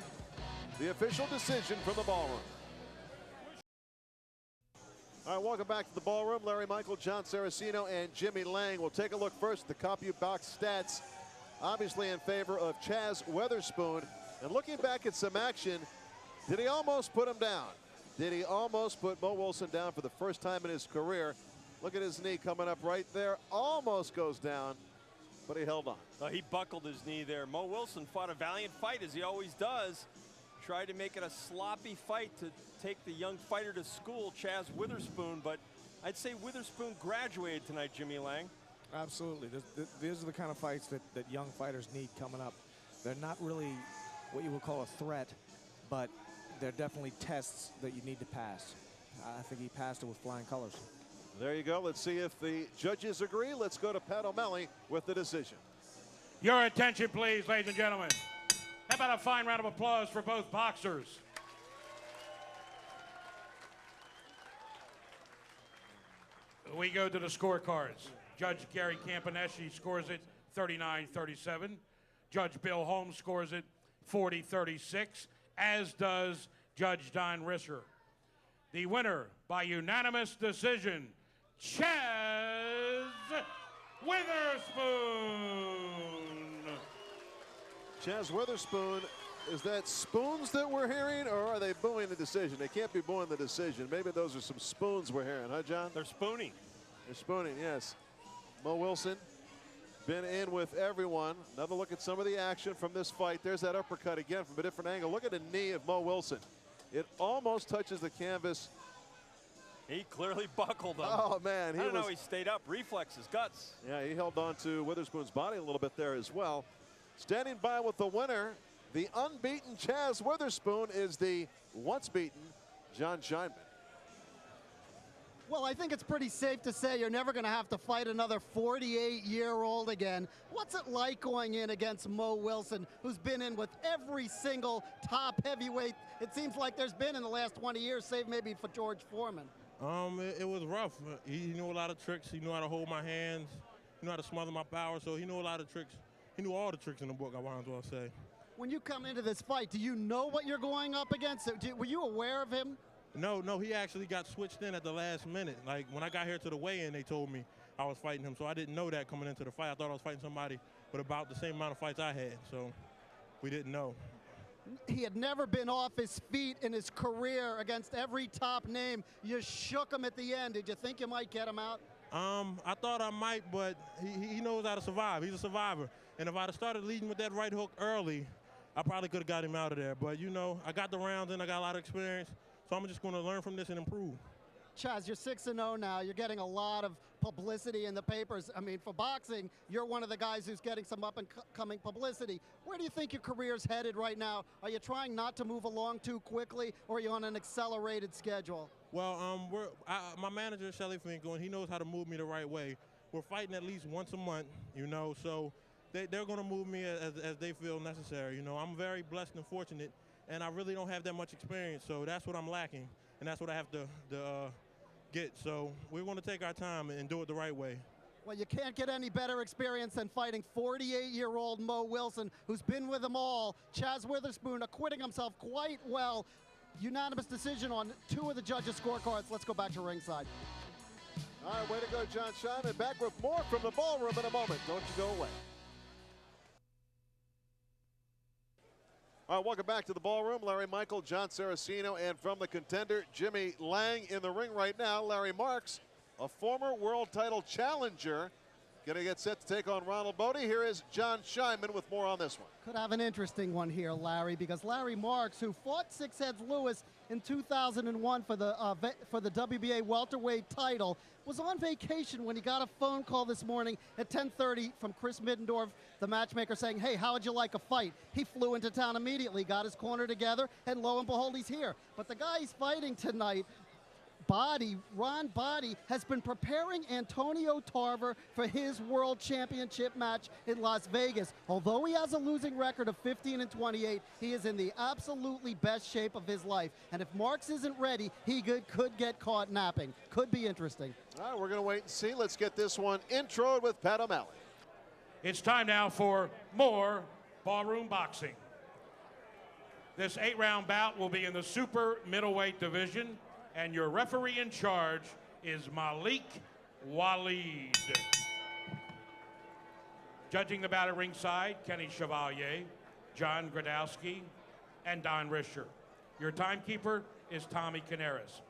The official decision from the ballroom. All right, welcome back to the ballroom. Larry Michael, Jon Saraceno, and Jimmy Lang. We'll take a look first at the CompuBox stats. Obviously in favor of Chazz Witherspoon. And looking back at some action, did he almost put him down? Did he almost put Mo Wilson down for the first time in his career? Look at his knee coming up right there. Almost goes down, but he held on. He buckled his knee there. Mo Wilson fought a valiant fight, as he always does. Tried to make it a sloppy fight to take the young fighter to school, Chazz Witherspoon, but I'd say Witherspoon graduated tonight, Jimmy Lang. Absolutely. These are the kind of fights that young fighters need coming up. They're not really what you would call a threat, but they're definitely tests that you need to pass. I think he passed it with flying colors. There you go. Let's see if the judges agree. Let's go to Pat O'Malley with the decision. Your attention, please, ladies and gentlemen. How about a fine round of applause for both boxers? We go to the scorecards. Judge Gary Campaneschi scores it 39-37. Judge Bill Holmes scores it 40-36, as does Judge Don Risser. The winner by unanimous decision, Chazz Witherspoon. Chazz Witherspoon Is that spoons that we're hearing, or are they booing the decision? They can't be booing the decision. Maybe those are some spoons we're hearing, huh, John? They're spooning. They're spooning, yes. Mo Wilson been in with everyone. Another look at some of the action from this fight. There's that uppercut again from a different angle. Look at the knee of Mo Wilson. It almost touches the canvas. He clearly buckled him. Oh, man. I don't know, he stayed up. Reflexes, guts. Yeah, he held on to Witherspoon's body a little bit there as well. Standing by with the winner, the unbeaten Chazz Witherspoon, is the once beaten Jon Scheinman. Well, I think it's pretty safe to say you're never going to have to fight another 48-year-old again. What's it like going in against Mo Wilson, who's been in with every single top heavyweight it seems like there's been in the last 20 years, save maybe for George Foreman? It was rough. He knew a lot of tricks. He knew how to hold my hands. He knew how to smother my power, so he knew a lot of tricks. He knew all the tricks in the book, I might as well say. When you come into this fight, do you know what you're going up against? Were you aware of him? No, he actually got switched in at the last minute. Like, when I got here to the weigh-in, they told me I was fighting him, so I didn't know that coming into the fight. I thought I was fighting somebody with about the same amount of fights I had, so we didn't know. He had never been off his feet in his career against every top name. You shook him at the end. Did you think you might get him out? I thought I might, but he knows how to survive. He's a survivor. And if I'd have started leading with that right hook early, I probably could have got him out of there. But, you know, I got the rounds in, I got a lot of experience, so I'm just going to learn from this and improve. Chazz, you're 6-0 now. You're getting a lot of publicity in the papers. I mean, for boxing, you're one of the guys who's getting some up-and-coming publicity. Where do you think your career's headed right now? Are you trying not to move along too quickly, or are you on an accelerated schedule? Well, my manager is Shelly Finkel, and he knows how to move me the right way. We're fighting at least once a month, you know, so they're going to move me as they feel necessary. You know, I'm very blessed and fortunate, and I really don't have that much experience, so that's what I'm lacking, and that's what I have to get. So we're going to take our time and do it the right way. Well, you can't get any better experience than fighting 48-year-old Mo Wilson, who's been with them all. Chazz Witherspoon acquitting himself quite well. Unanimous decision on 2 of the judges' scorecards. Let's go back to ringside. All right, way to go, Jon Scheinman. Back with more from the ballroom in a moment. Don't you go away. All right, welcome back to the ballroom. Larry Michael, Jon Saraceno, and from the contender, Jimmy Lang in the ring right now. Larry Marks, a former world title challenger, going to get set to take on Ronald Bodie. Here is Jon Scheinman with more on this one. Could have an interesting one here, Larry, because Larry Marks, who fought Six Heads Lewis in 2001 for the WBA welterweight title, was on vacation when he got a phone call this morning at 10:30 from Chris Middendorf, the matchmaker, saying, hey, how would you like a fight? He flew into town immediately, got his corner together, and lo and behold, he's here. But the guy he's fighting tonight, Boddie, has been preparing Antonio Tarver for his world championship match in Las Vegas. Although he has a losing record of 15-28, he is in the absolutely best shape of his life. And if Marks isn't ready, he could get caught napping. Could be interesting. All right, we're going to wait and see. Let's get this one introed with Pat O'Malley. It's time now for more ballroom boxing. This 8-round bout will be in the super middleweight division, and your referee in charge is Malik Waleed. Judging the bout at ringside, Kenny Chevalier, John Gradowski, and Don Risher. Your timekeeper is Tommy Canaris.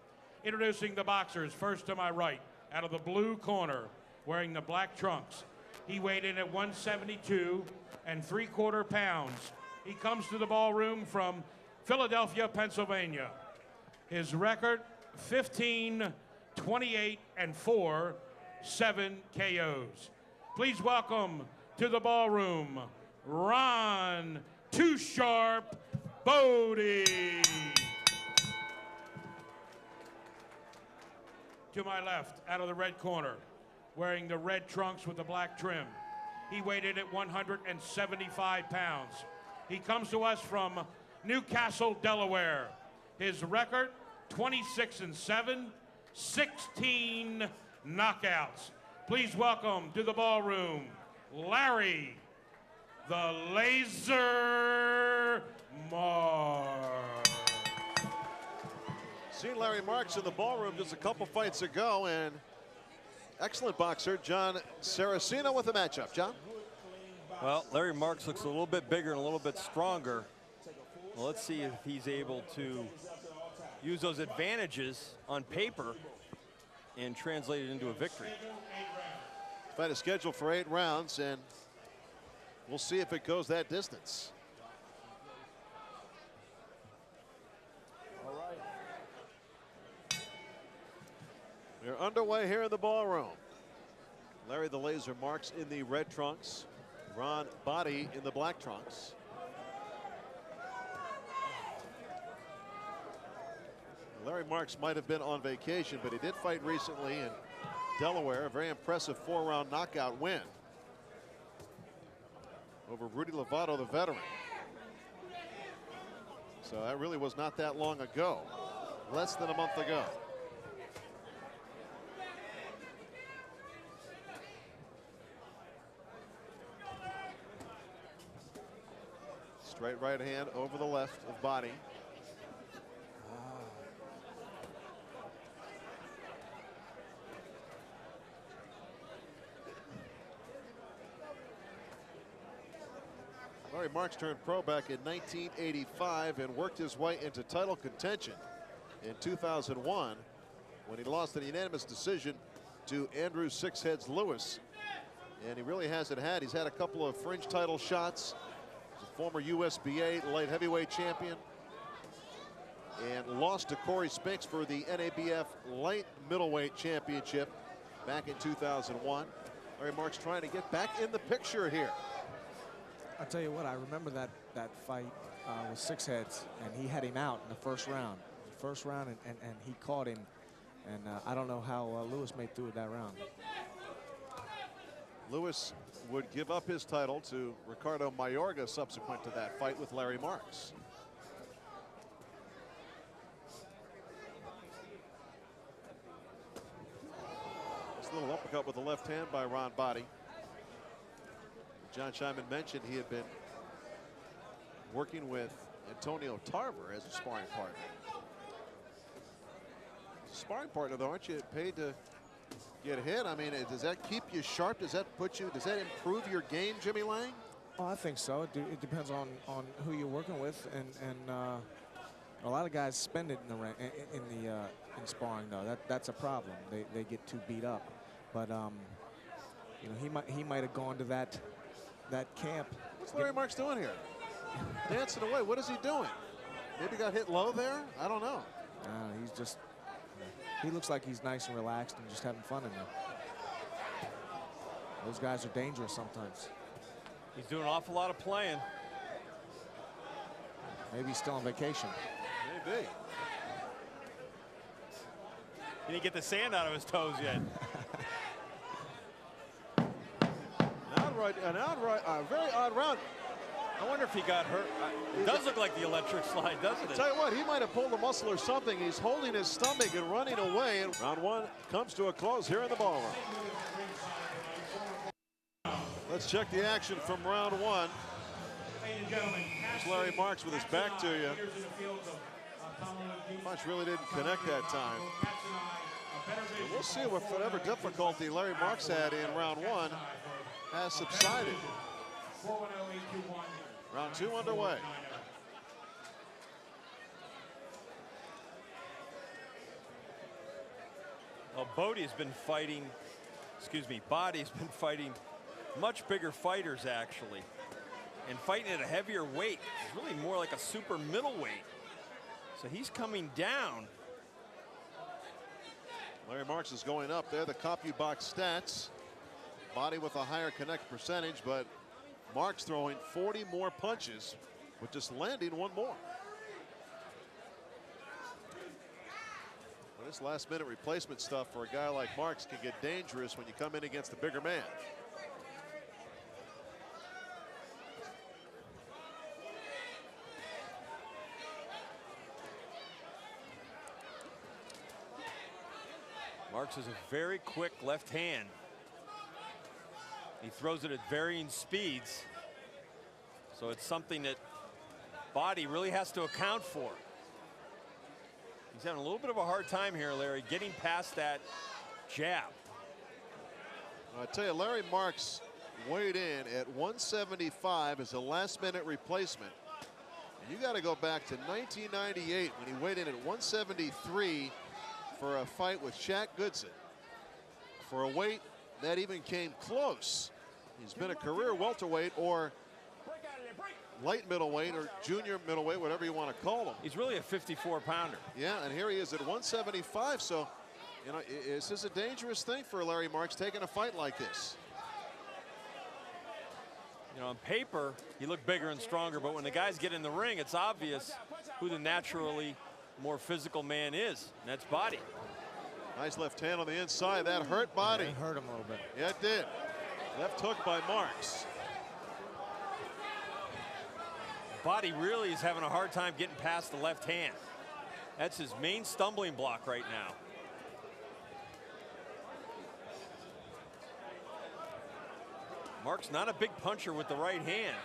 Introducing the boxers, first to my right, out of the blue corner, wearing the black trunks. He weighed in at 172 3/4 pounds. He comes to the ballroom from Philadelphia, Pennsylvania. His record, 15-28-4, 7 KOs. Please welcome to the ballroom, Ron Too Sharp Bodie. To my left, out of the red corner, wearing the red trunks with the black trim. He weighed in at 175 pounds. He comes to us from Newcastle, Delaware. His record, 26-7, 16 knockouts. Please welcome to the ballroom, Larry the Laser Marks. Seen Larry Marks in the ballroom just a couple fights ago, and excellent boxer Jon Saraceno with the matchup. John? Well, Larry Marks looks a little bit bigger and a little bit stronger Well, let's see if he's able to use those advantages on paper and translate it into a victory. Fight is scheduled for 8 rounds, and we'll see if it goes that distance. All right. We're underway here in the ballroom. Larry the Laser Marks in the red trunks. Ron Boddie in the black trunks. Larry Marks might have been on vacation, but he did fight recently in Delaware. A very impressive 4-round knockout win over Rudy Lovato, the veteran. So that really was not that long ago, less than a month ago. Straight right hand over the left of Boddie. Larry Marks turned pro back in 1985 and worked his way into title contention in 2001 when he lost in a unanimous decision to Andrew Sixheads Lewis. And he really hasn't had. He's had a couple of fringe title shots. He's a former USBA light heavyweight champion and lost to Corey Spinks for the NABF light middleweight championship back in 2001. Larry Marks trying to get back in the picture here. I'll tell you what, I remember that fight with Sixheads, and he had him out in the first round. And he caught him, and I don't know how Lewis made through that round. Lewis would give up his title to Ricardo Mayorga subsequent to that fight with Larry Marks. This little uppercut with the left hand by Ron Boddie. John Scheinman mentioned he had been working with Antonio Tarver as a sparring partner. As a sparring partner, though, aren't you paid to get hit? I mean, does that keep you sharp? Does that improve your game, Jimmy Lang? Oh, I think so. It depends on who you're working with, and a lot of guys spend it in the ring, in sparring, though. That's a problem. They get too beat up. But you know, he might have gone to that camp. What's Larry Marks doing here? Dancing away. What is he doing? Maybe got hit low there? I don't know. He's just, he looks like he's nice and relaxed and just having fun in there. Those guys are dangerous sometimes. He's doing an awful lot of playing. Maybe he's still on vacation. Maybe. He didn't get the sand out of his toes yet. A very odd round. I wonder if he got hurt. It does look like the electric slide, doesn't it? Tell you what, he might have pulled a muscle or something. He's holding his stomach and running away. And round one comes to a close here in the ballroom. Let's check the action from round one. Here's Larry Marks with his back to you. Punch really didn't connect that time. And we'll see if whatever difficulty Larry Marks had in round one has subsided. Round two underway. Well, Boddie's been fighting much bigger fighters, actually. And fighting at a heavier weight. It's really more like a super middleweight. So he's coming down. Larry Marks is going up there. The CompuBox stats. Boddie with a higher connect percentage, but Marks throwing 40 more punches, with just landing one more. Well, this last-minute replacement stuff for a guy like Marks can get dangerous when you come in against a bigger man. Marks is a very quick left hand. He throws it at varying speeds. So it's something that Boddie really has to account for. He's having a little bit of a hard time here, Larry, getting past that jab. I tell you, Larry Marks weighed in at 175 as a last-minute replacement. You got to go back to 1998 when he weighed in at 173 for a fight with Shaq Goodson. For a weight that even came close. He's been a career welterweight or light middleweight or junior middleweight, whatever you want to call him. He's really a 54-pounder. Yeah, and here he is at 175. So, you know, this is a dangerous thing for Larry Marks taking a fight like this. You know, on paper, he looked bigger and stronger, but when the guys get in the ring, it's obvious who the naturally more physical man is, and that's Boddie. Nice left hand on the inside. That hurt Boddie. Yeah, it hurt him a little bit. Yeah, it did. Left hook by Marks. Boddie really is having a hard time getting past the left hand. That's his main stumbling block right now. Mark's not a big puncher with the right hand.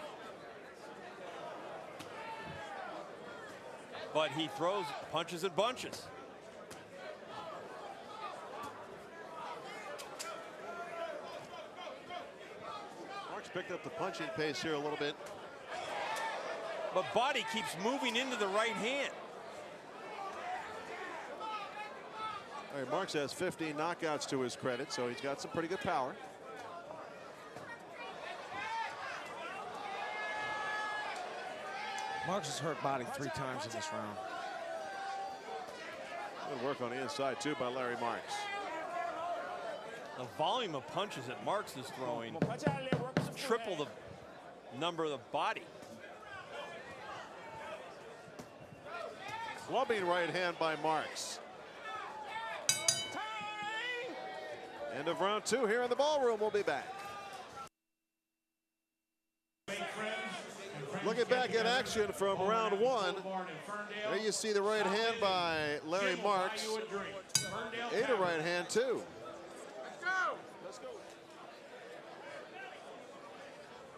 But he throws punches in bunches. Marks picked up the punching pace here a little bit. But Boddie keeps moving into the right hand. All right, Marks has 15 knockouts to his credit, so he's got some pretty good power. Marks has hurt Boddie 3 times in this round. Good work on the inside, too, by Larry Marks. The volume of punches that Marks is throwing is triple the number of the Boddie. Clubbing right hand by Marks. End of round 2 here in the ballroom. We'll be back. Looking back at action from round 1. There you see the right hand by Larry Marks. A right hand too.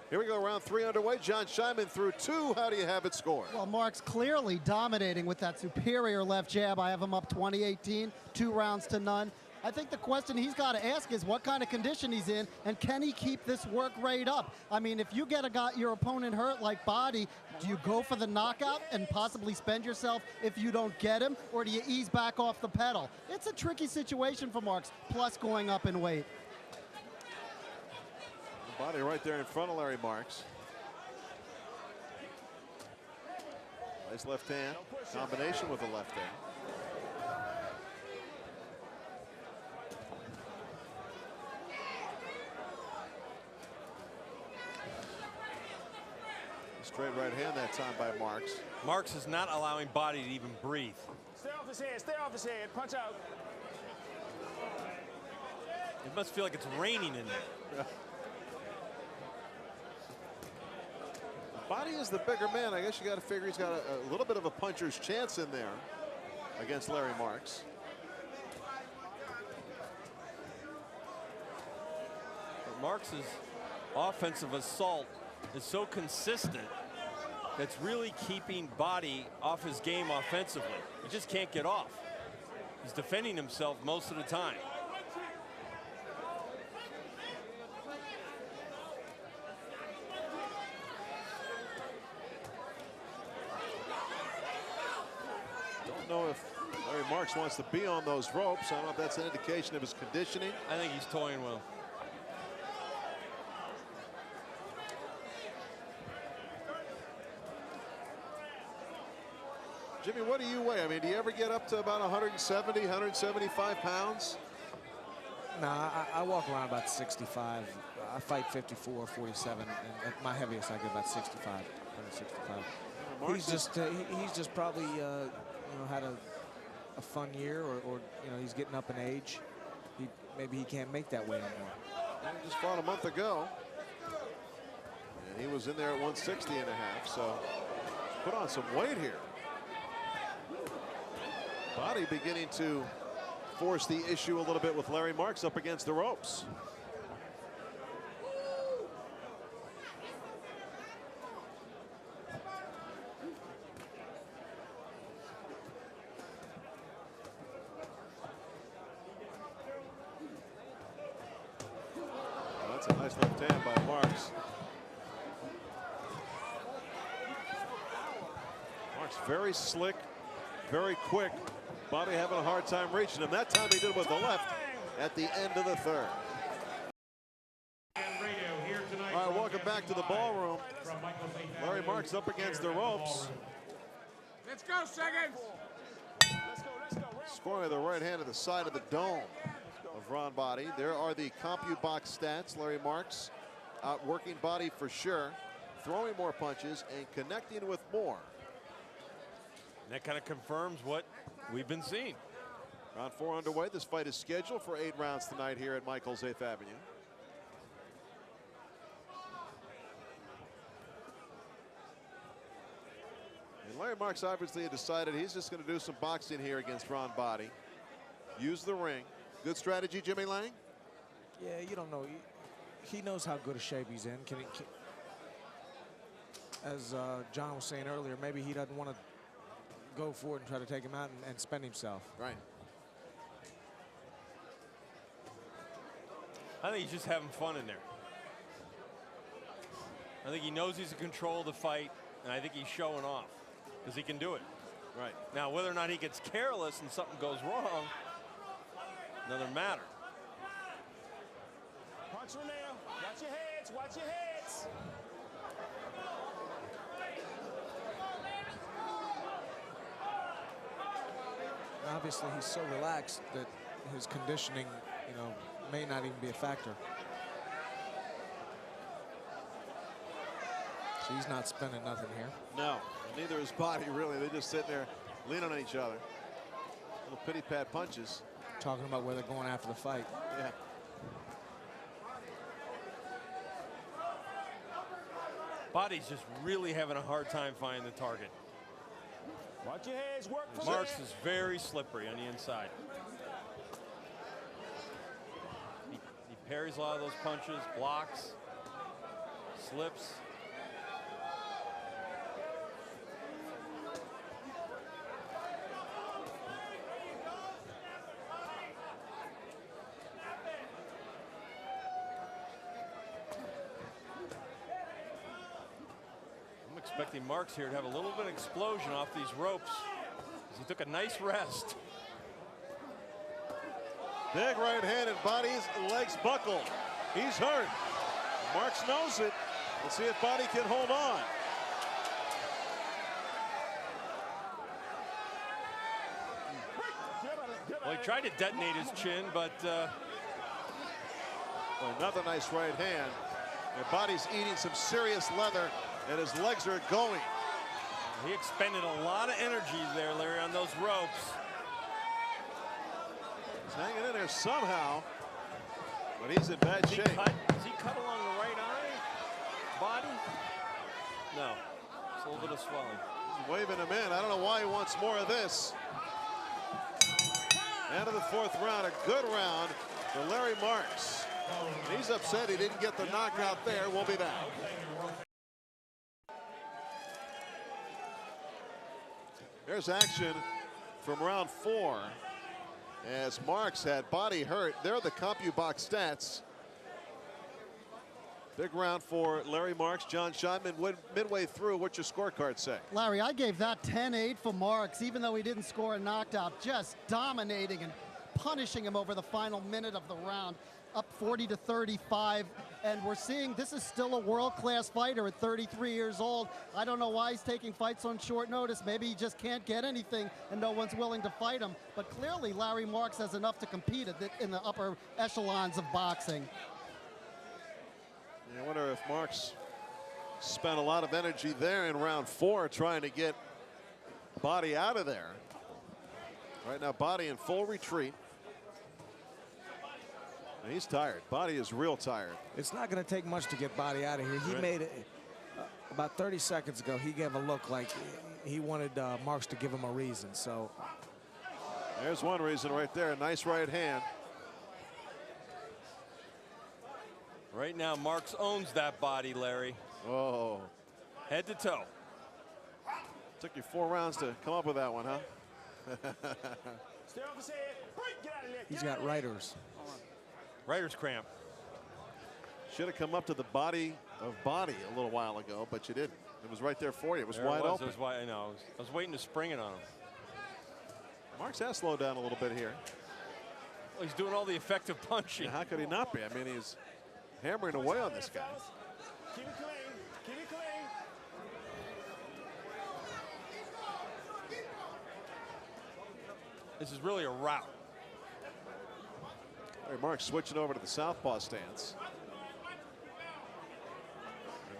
Here we go, round 3 underway. Jon Scheinman through 2. How do you have it scored? Well, Marks clearly dominating with that superior left jab. I have him up 20-18, 2 rounds to none. I think the question he's got to ask is what kind of condition he's in, and can he keep this work rate up? I mean, if you get your opponent hurt like Boddie, do you go for the knockout and possibly spend yourself if you don't get him, or do you ease back off the pedal? It's a tricky situation for Marks, plus going up in weight. Boddie right there in front of Larry Marks. Nice left hand combination with the left hand. Straight right hand that time by Marks. Marks is not allowing Boddie to even breathe. Stay off his head, stay off his head. Punch out. It must feel like it's raining in there. Boddie is the bigger man. I guess you got to figure he's got a little bit of a puncher's chance in there against Larry Marks. But Marks's offensive assault is so consistent that's really keeping Boddie off his game offensively. He just can't get off. He's defending himself most of the time. Don't know if Larry Marks wants to be on those ropes. I don't know if that's an indication of his conditioning. I think he's toying with him. Jimmy, what do you weigh? I mean, do you ever get up to about 170, 175 pounds? Nah, I walk around about 65. I fight 54, 47, and at my heaviest I get about 65, 165. He's just probably you know, had a fun year, or you know, he's getting up in age. Maybe he can't make that weight anymore. He just fought a month ago, and he was in there at 160 and a half. So put on some weight here. Boddie beginning to force the issue a little bit with Larry Marks up against the ropes. Well, that's a nice left hand by Marks. Marks very slick, very quick. Boddie having a hard time reaching him. That time he did it with the left at the end of the third. All right, welcome back to the ballroom. Larry Marks up against the ropes. Let's go, seconds. Scoring the right hand of the side of the dome of Ron Boddie. There are the CompuBox stats. Larry Marks outworking Boddie for sure, throwing more punches and connecting with more. And that kind of confirms what we've been seeing. Round 4 underway. This fight is scheduled for 8 rounds tonight here at Michael's 8th Avenue. And Larry Marks obviously decided he's just going to do some boxing here against Ron Boddie. Use the ring. Good strategy, Jimmy Lang? Yeah, you don't know. He knows how good a shape he's in. As John was saying earlier, maybe he doesn't want to go for it and try to take him out and spend himself. Right. I think he's just having fun in there. I think he knows he's in control of the fight, and I think he's showing off because he can do it. Right. Now, whether or not he gets careless and something goes wrong, another matter. Punch from there. Watch your heads. Watch your heads. Obviously, he's so relaxed that his conditioning, you know, may not even be a factor. So he's not spending nothing here. No, neither is Boddie, really. They're just sitting there leaning on each other. Little pity pat punches. Talking about where they're going after the fight. Yeah. Boddie's just really having a hard time finding the target. Watch your heads. Work from Marks there. is very slippery on the inside. He parries a lot of those punches, blocks, slips. Expecting Marks here to have a little bit of explosion off these ropes as he took a nice rest. Big right hand and Boddie's legs buckle. He's hurt. Marks knows it. Let's see if Boddie can hold on. Well, he tried to detonate his chin, but another nice right hand. And Boddie's eating some serious leather, and his legs are going. He expended a lot of energy there, Larry, on those ropes. He's hanging in there somehow, but he's in bad shape. Is he cut along the right eye? Boddie? No, it's a little bit of swelling. He's waving him in. I don't know why he wants more of this. End of the 4th round, a good round for Larry Marks. And he's upset he didn't get the knockout there. We'll be back. There's action from round 4 as Marks had Boddie hurt. There are the CompuBox stats. Big round for Larry Marks. John Scheinman midway through. What's your scorecard say? Larry, I gave that 10-8 for Marks, even though he didn't score a knockout, just dominating and punishing him over the final minute of the round, up 40-35. And we're seeing this is still a world-class fighter at 33 years old. I don't know why he's taking fights on short notice. Maybe he just can't get anything and no one's willing to fight him. But clearly Larry Marks has enough to compete in the upper echelons of boxing. I wonder if Marks spent a lot of energy there in round 4 trying to get Boddie out of there. Right now, Boddie in full retreat. And he's tired. Boddie is real tired. It's not going to take much to get Boddie out of here. He made it about 30 seconds ago. He gave a look like he wanted Marks to give him a reason. So there's one reason right there. Nice right hand. Right now, Marks owns that body, Larry. Oh. Head to toe. Took you 4 rounds to come up with that one, huh? Stay off his head. Get out of there. He's got writers. Writer's cramp. Should have come up to the body of Boddie a little while ago, but you didn't. It was right there for you. It was There wide open. It was wide, I know. I was waiting to spring it on him. Marks has slowed down a little bit here. Well, he's doing all the effective punching. Yeah, how could he not be? I mean, he's hammering away on this guy. Keep it clean. Keep it clean. This is really a rout. Larry Marks switching over to the southpaw stance.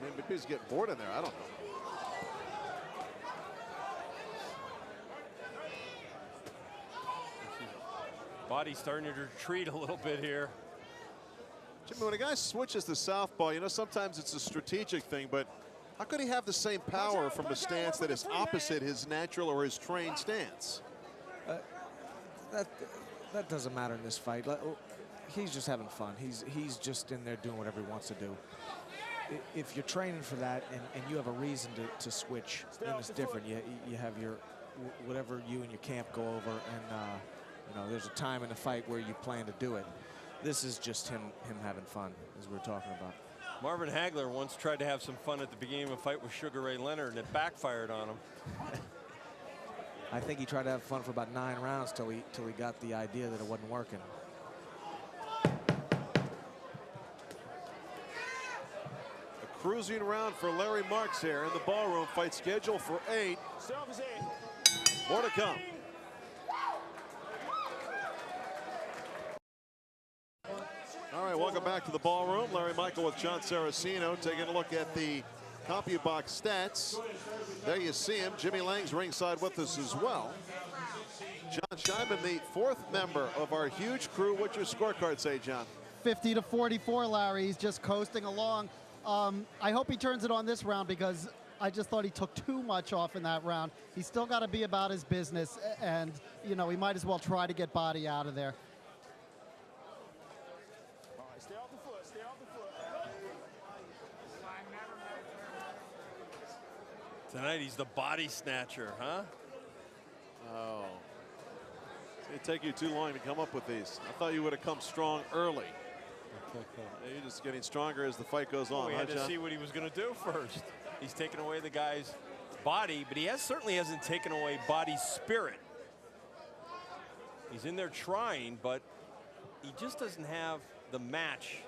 Maybe he's getting bored in there. I don't know. Body's starting to retreat a little bit here. Jimmy, when a guy switches to southpaw, you know, sometimes it's a strategic thing, but how could he have the same power from a stance that is opposite his natural or his trained stance? That doesn't matter in this fight. He's just having fun. He's just in there doing whatever he wants to do. If you're training for that and you have a reason to switch, then it's different. You have your whatever you and your camp go over, and you know, there's a time in the fight where you plan to do it. This is just him having fun, as we were talking about. Marvin Hagler once tried to have some fun at the beginning of a fight with Sugar Ray Leonard, and it backfired on him. I think he tried to have fun for about 9 rounds till he got the idea that it wasn't working. A cruising round for Larry Marks here in the ballroom. Fight scheduled for 8. More to come. All right, welcome back to the ballroom. Larry Michael with Jon Saraceno taking a look at the CompuBox stats. There you see him. Jimmy Lang's ringside with us as well. John Scheinman, the 4th member of our huge crew. What's your scorecard say, John? 50-44, Larry. He's just coasting along. I hope he turns it on this round because I just thought he took too much off in that round. He's still got to be about his business, and, you know, he might as well try to get Boddie out of there. Stay off the foot. Stay off the foot. Tonight he's the body snatcher, huh? Oh. It'd take you too long to come up with these. I thought you would have come strong early. You're just getting stronger as the fight goes on. We had to see what he was going to do first. He's taken away the guy's body, but he certainly hasn't taken away Boddie's spirit. He's in there trying, but he just doesn't have the match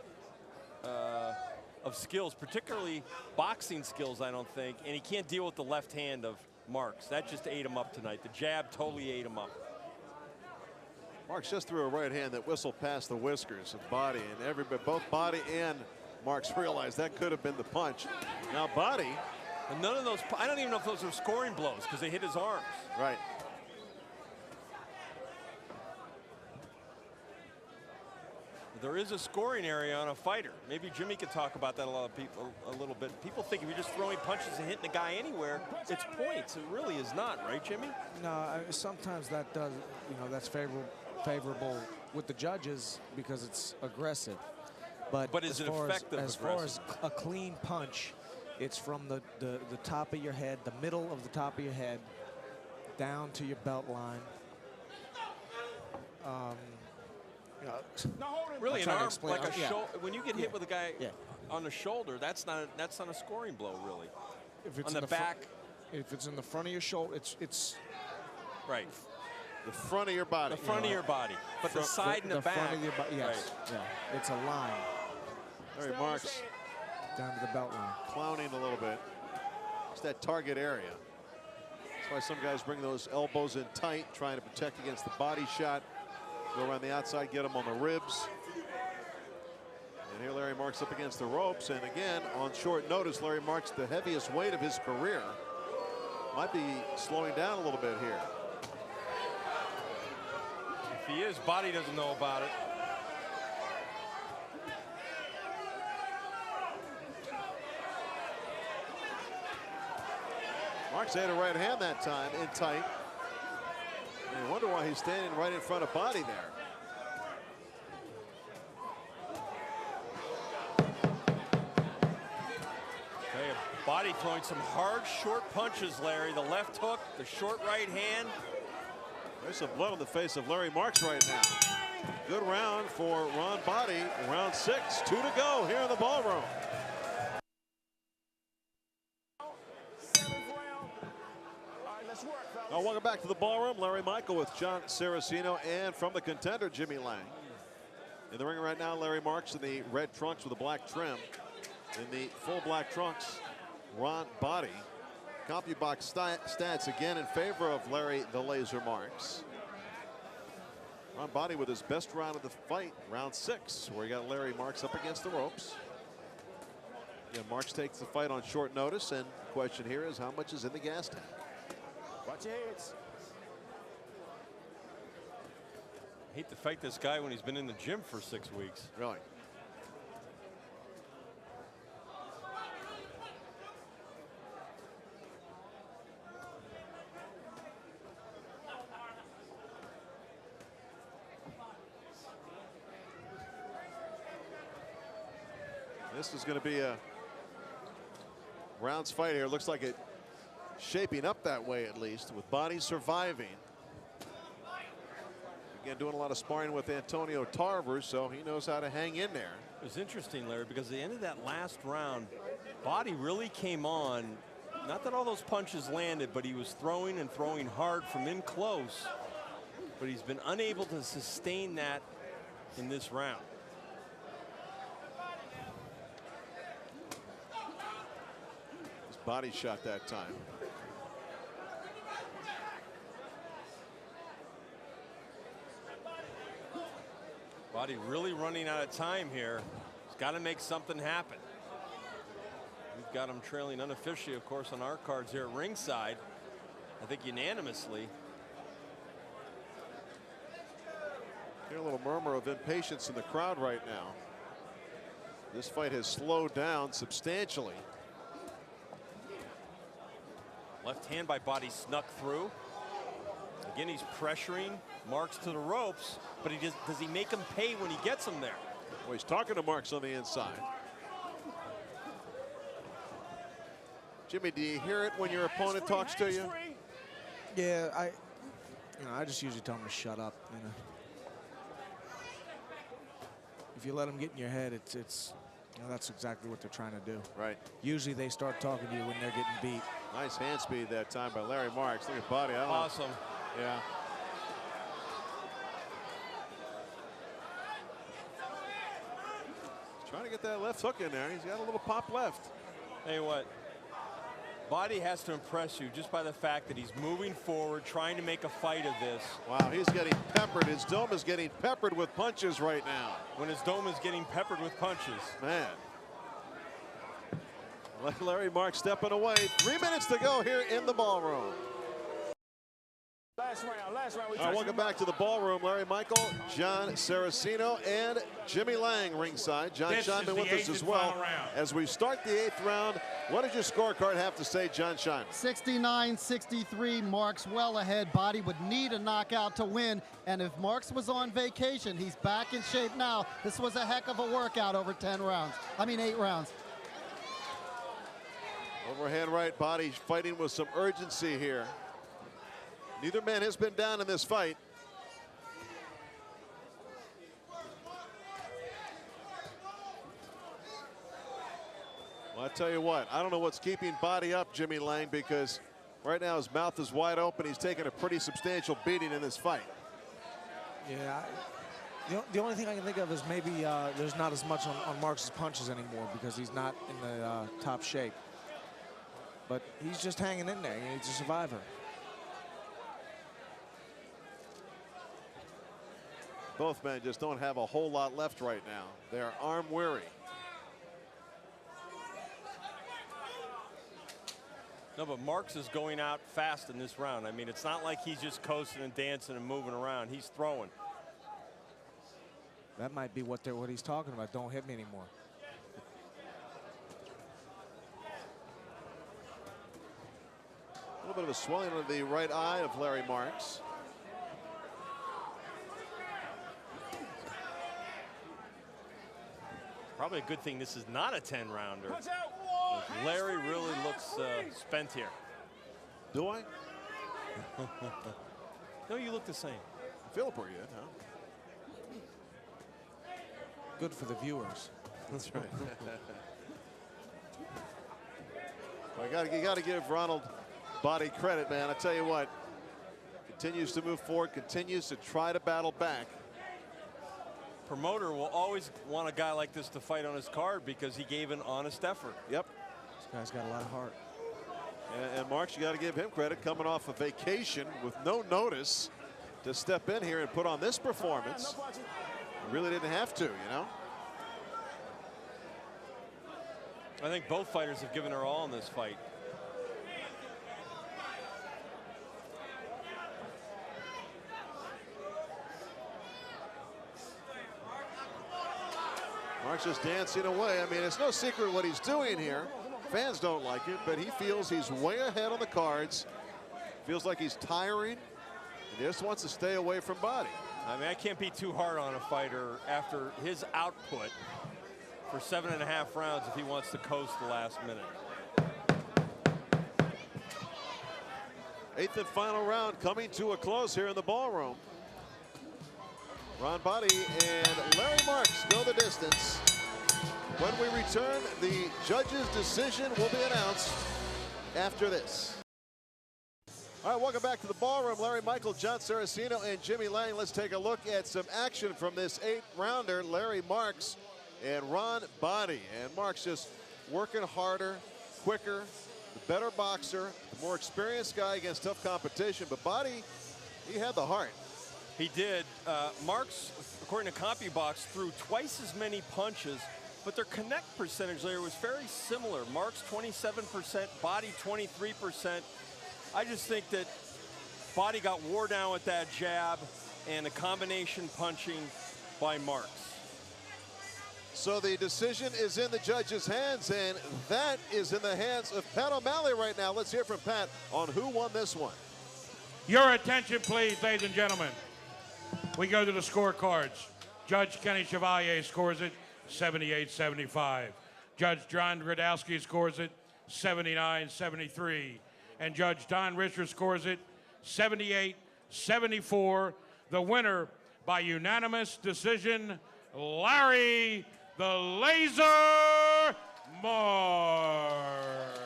of skills, particularly boxing skills, I don't think, and he can't deal with the left hand of Marks. That just ate him up tonight. The jab totally ate him up. Marks just threw a right hand that whistled past the whiskers of Boddie, and everybody, both Boddie and Marks realized that could have been the punch. Now Boddie. And none of those, I don't even know if those were scoring blows because they hit his arms. Right. There is a scoring area on a fighter. Maybe Jimmy could talk about that a little bit. People think if you're just throwing punches and hitting a guy anywhere, it's points. It really is not, right, Jimmy? No, sometimes that does, you know, that's favorable with the judges because it's aggressive. But is it effective? As far as a clean punch, it's from the top of your head, the middle of the top of your head, down to your belt line. Really, an arm, like a yeah. shoulder. When you get hit with a guy on the shoulder, that's not a scoring blow, really. If it's on the back, if it's in the front of your shoulder, it's right. The front of your body. The front of your body, but the side and the back. Front of your body. Yes. Right. Yeah. It's a line. Larry Marks down to the belt line. Clowning a little bit. It's that target area. That's why some guys bring those elbows in tight, trying to protect against the body shot. Go around the outside, get him on the ribs. And here Larry Marks up against the ropes. And again, on short notice, Larry Marks, the heaviest weight of his career, might be slowing down a little bit here. If he is, Boddie doesn't know about it. Marks had a right hand that time in tight. And you wonder why he's standing right in front of Boddie there. Okay, Boddie throwing some hard, short punches, Larry. The left hook, the short right hand. There's some blood on the face of Larry Marks right now. Good round for Ron Boddie. Round 6, 2 to go here in the ballroom. Welcome back to the ballroom. Larry Michael with Jon Saraceno and from the contender, Jimmy Lang. In the ring right now, Larry Marks in the red trunks with a black trim. In the full black trunks, Ron Boddie. CompuBox stats again in favor of Larry the Laser Marks. Ron Boddie with his best round of the fight, round 6, where he got Larry Marks up against the ropes. Yeah, Marks takes the fight on short notice, and the question here is how much is in the gas tank? Watch your heads. I hate to fight this guy when he's been in the gym for 6 weeks. Really? This is going to be a rounds fight here. Looks like it shaping up that way, at least, with Boddie surviving. Again, doing a lot of sparring with Antonio Tarver, so he knows how to hang in there. It was interesting, Larry, because at the end of that last round, Boddie really came on. Not that all those punches landed, but he was throwing and throwing hard from in close. But he's been unable to sustain that in this round. His body shot that time. Boddie really running out of time here. He's got to make something happen. We've got him trailing unofficially, of course, on our cards here at ringside. I think unanimously. Hear a little murmur of impatience in the crowd right now. This fight has slowed down substantially. Left hand by Boddie snuck through. Again, he's pressuring Marks to the ropes, but does he make him pay when he gets him there? Well, he's talking to Marks on the inside. Jimmy, do you hear it when your opponent talks to you? Yeah, I just usually tell him to shut up. You know, if you let them get in your head, it's that's exactly what they're trying to do. Right. Usually they start talking to you when they're getting beat. Nice hand speed that time by Larry Marks. Look at Boddie. Awesome. Yeah. He's trying to get that left hook in there. He's got a little pop left. Tell you what, Boddie has to impress you just by the fact that he's moving forward, trying to make a fight of this. Wow, he's getting peppered. His dome is getting peppered with punches right now. When his dome is getting peppered with punches. Man. Larry Marks stepping away. 3 minutes to go here in the ballroom. Last round. All right, welcome back to the ballroom. Larry Michael, Jon Saraceno, and Jimmy Lang ringside. Jon Scheinman with us as well. As we start the 8th round, what does your scorecard have to say, Jon Scheinman? 69-63, Marks well ahead. Boddie would need a knockout to win, and if Marks was on vacation, he's back in shape now. This was a heck of a workout over 8 rounds. Overhand right, Boddie fighting with some urgency here. Neither man has been down in this fight. Well, I tell you what, I don't know what's keeping Boddie up, Jimmy Lang, because right now his mouth is wide open. He's taking a pretty substantial beating in this fight. Yeah, the only thing I can think of is maybe there's not as much on Marks' punches anymore because he's not in the top shape. But he's just hanging in there. He's a survivor. Both men just don't have a whole lot left right now. They're arm weary. No, but Marks is going out fast in this round. I mean, it's not like he's just coasting and dancing and moving around. He's throwing. That might be what he's talking about. Don't hit me anymore. A little bit of a swelling of the right eye of Larry Marks. Probably a good thing this is not a 10-rounder. Larry really looks spent here. Do I? No, you look the same. I feel pretty good, huh? Good for the viewers. That's right. Well, you got to give Ronald Boddie credit, man. I tell you what, Continues to move forward, continues to try to battle back. Promoter will always want a guy like this to fight on his card because he gave an honest effort. Yep. This guy's got a lot of heart. And Marks, you got to give him credit, coming off a vacation with no notice to step in here and put on this performance. Really didn't have to, you know. I think both fighters have given their all in this fight. Marks just dancing away. I mean, it's no secret what he's doing here. Fans don't like it, but he feels he's way ahead on the cards. Feels like he's tiring. And he just wants to stay away from Boddie. I mean, I can't be too hard on a fighter after his output for 7.5 rounds if he wants to coast the last minute. 8th and final round coming to a close here in the ballroom. Ron Boddie and Larry Marks go the distance. When we return, the judge's decision will be announced after this. All right, welcome back to the ballroom. Larry Michael, Jon Saraceno, and Jimmy Lang. Let's take a look at some action from this 8th-rounder. Larry Marks and Ron Boddie. And Marks just working harder, quicker, the better boxer, the more experienced guy against tough competition. But Boddie, he had the heart. He did. Marks, according to CompuBox, threw twice as many punches, but their connect percentage there was very similar. Marks 27%, Boddie 23%. I just think that Boddie got wore down with that jab and a combination punching by Marks. So the decision is in the judge's hands, and that is in the hands of Pat O'Malley right now. Let's hear from Pat on who won this one. Your attention, please, ladies and gentlemen. We go to the scorecards. Judge Kenny Chevalier scores it 78-75. Judge John Gradowski scores it 79-73. And Judge Don Risher scores it 78-74. The winner by unanimous decision, Larry the Laser Marks.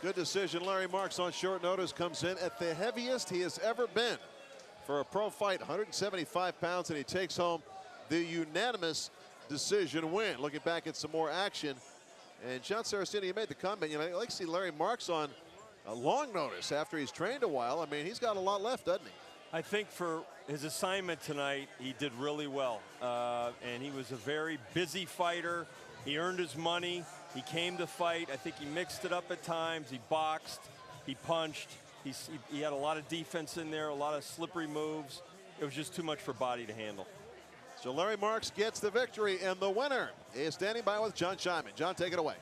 Good decision. Larry Marks on short notice comes in at the heaviest he has ever been for a pro fight, 175 pounds, and he takes home the unanimous decision win. Looking back at some more action, and Jon Saraceno, you made the comment, you know, I like to see Larry Marks on a long notice after he's trained a while. I mean, he's got a lot left, doesn't he? I think for his assignment tonight, he did really well. And he was a very busy fighter. He earned his money. He came to fight. I think he mixed it up at times. He boxed. He punched. He had a lot of defense in there, a lot of slippery moves. It was just too much for Boddie to handle. So Larry Marks gets the victory, and the winner is standing by with Jon Scheinman. Jon, take it away.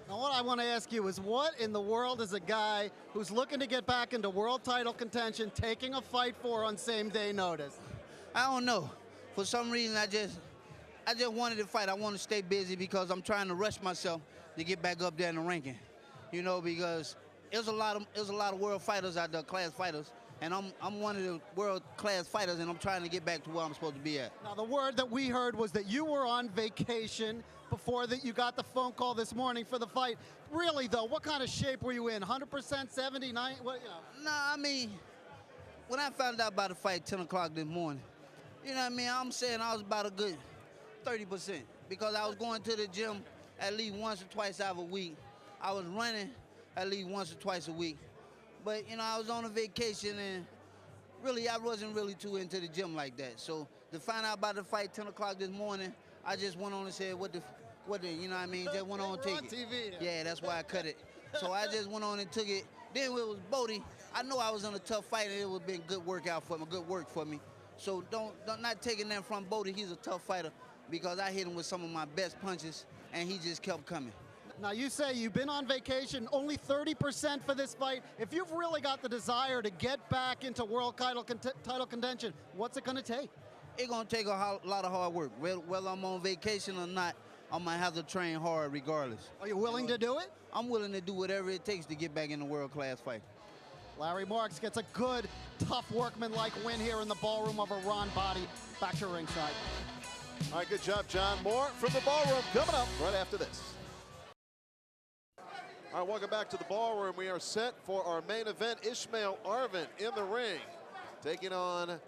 Now, what I want to ask you is, what in the world is a guy who's looking to get back into world title contention taking a fight for on same-day notice? I don't know. For some reason, I just wanted to fight. I want to stay busy because I'm trying to rush myself to get back up there in the ranking. You know, because there's a lot of world fighters out there, class fighters, and I'm one of the world class fighters, and I'm trying to get back to where I'm supposed to be at. Now, the word that we heard was that you were on vacation before that you got the phone call this morning for the fight. Really, though, what kind of shape were you in? 100%, 79? What, you know? No, I mean, when I found out about the fight 10 o'clock this morning, you know what I mean? I'm saying I was about a good 30% because I was going to the gym at least once or twice out of a week. I was running at least once or twice a week. But, you know, I was on a vacation, and really, I wasn't really too into the gym like that. So to find out about the fight 10 o'clock this morning, I just went on and said, what the, you know what I mean? Just went on and took it. TV, yeah, that's why I cut it. So I just went on and took it. Then when it was Bodhi, I know I was in a tough fight, and it would have been good workout for me, good work for me. So not taking that from Bodhi. He's a tough fighter because I hit him with some of my best punches, and he just kept coming. Now, you say you've been on vacation, only 30% for this fight. If you've really got the desire to get back into world title contention, what's it going to take? It's going to take a lot of hard work. Whether I'm on vacation or not, I'm going to have to train hard regardless. Are you willing to do it? I'm willing to do whatever it takes to get back in the world-class fight. Larry Marks gets a good, tough workman-like win here in the ballroom over Ron Boddie. Back to ringside. All right, good job, Jon. More from the ballroom coming up right after this. All All right, welcome back to the ballroom. We are set for our main event. Ishmail Arvin in the ring, taking on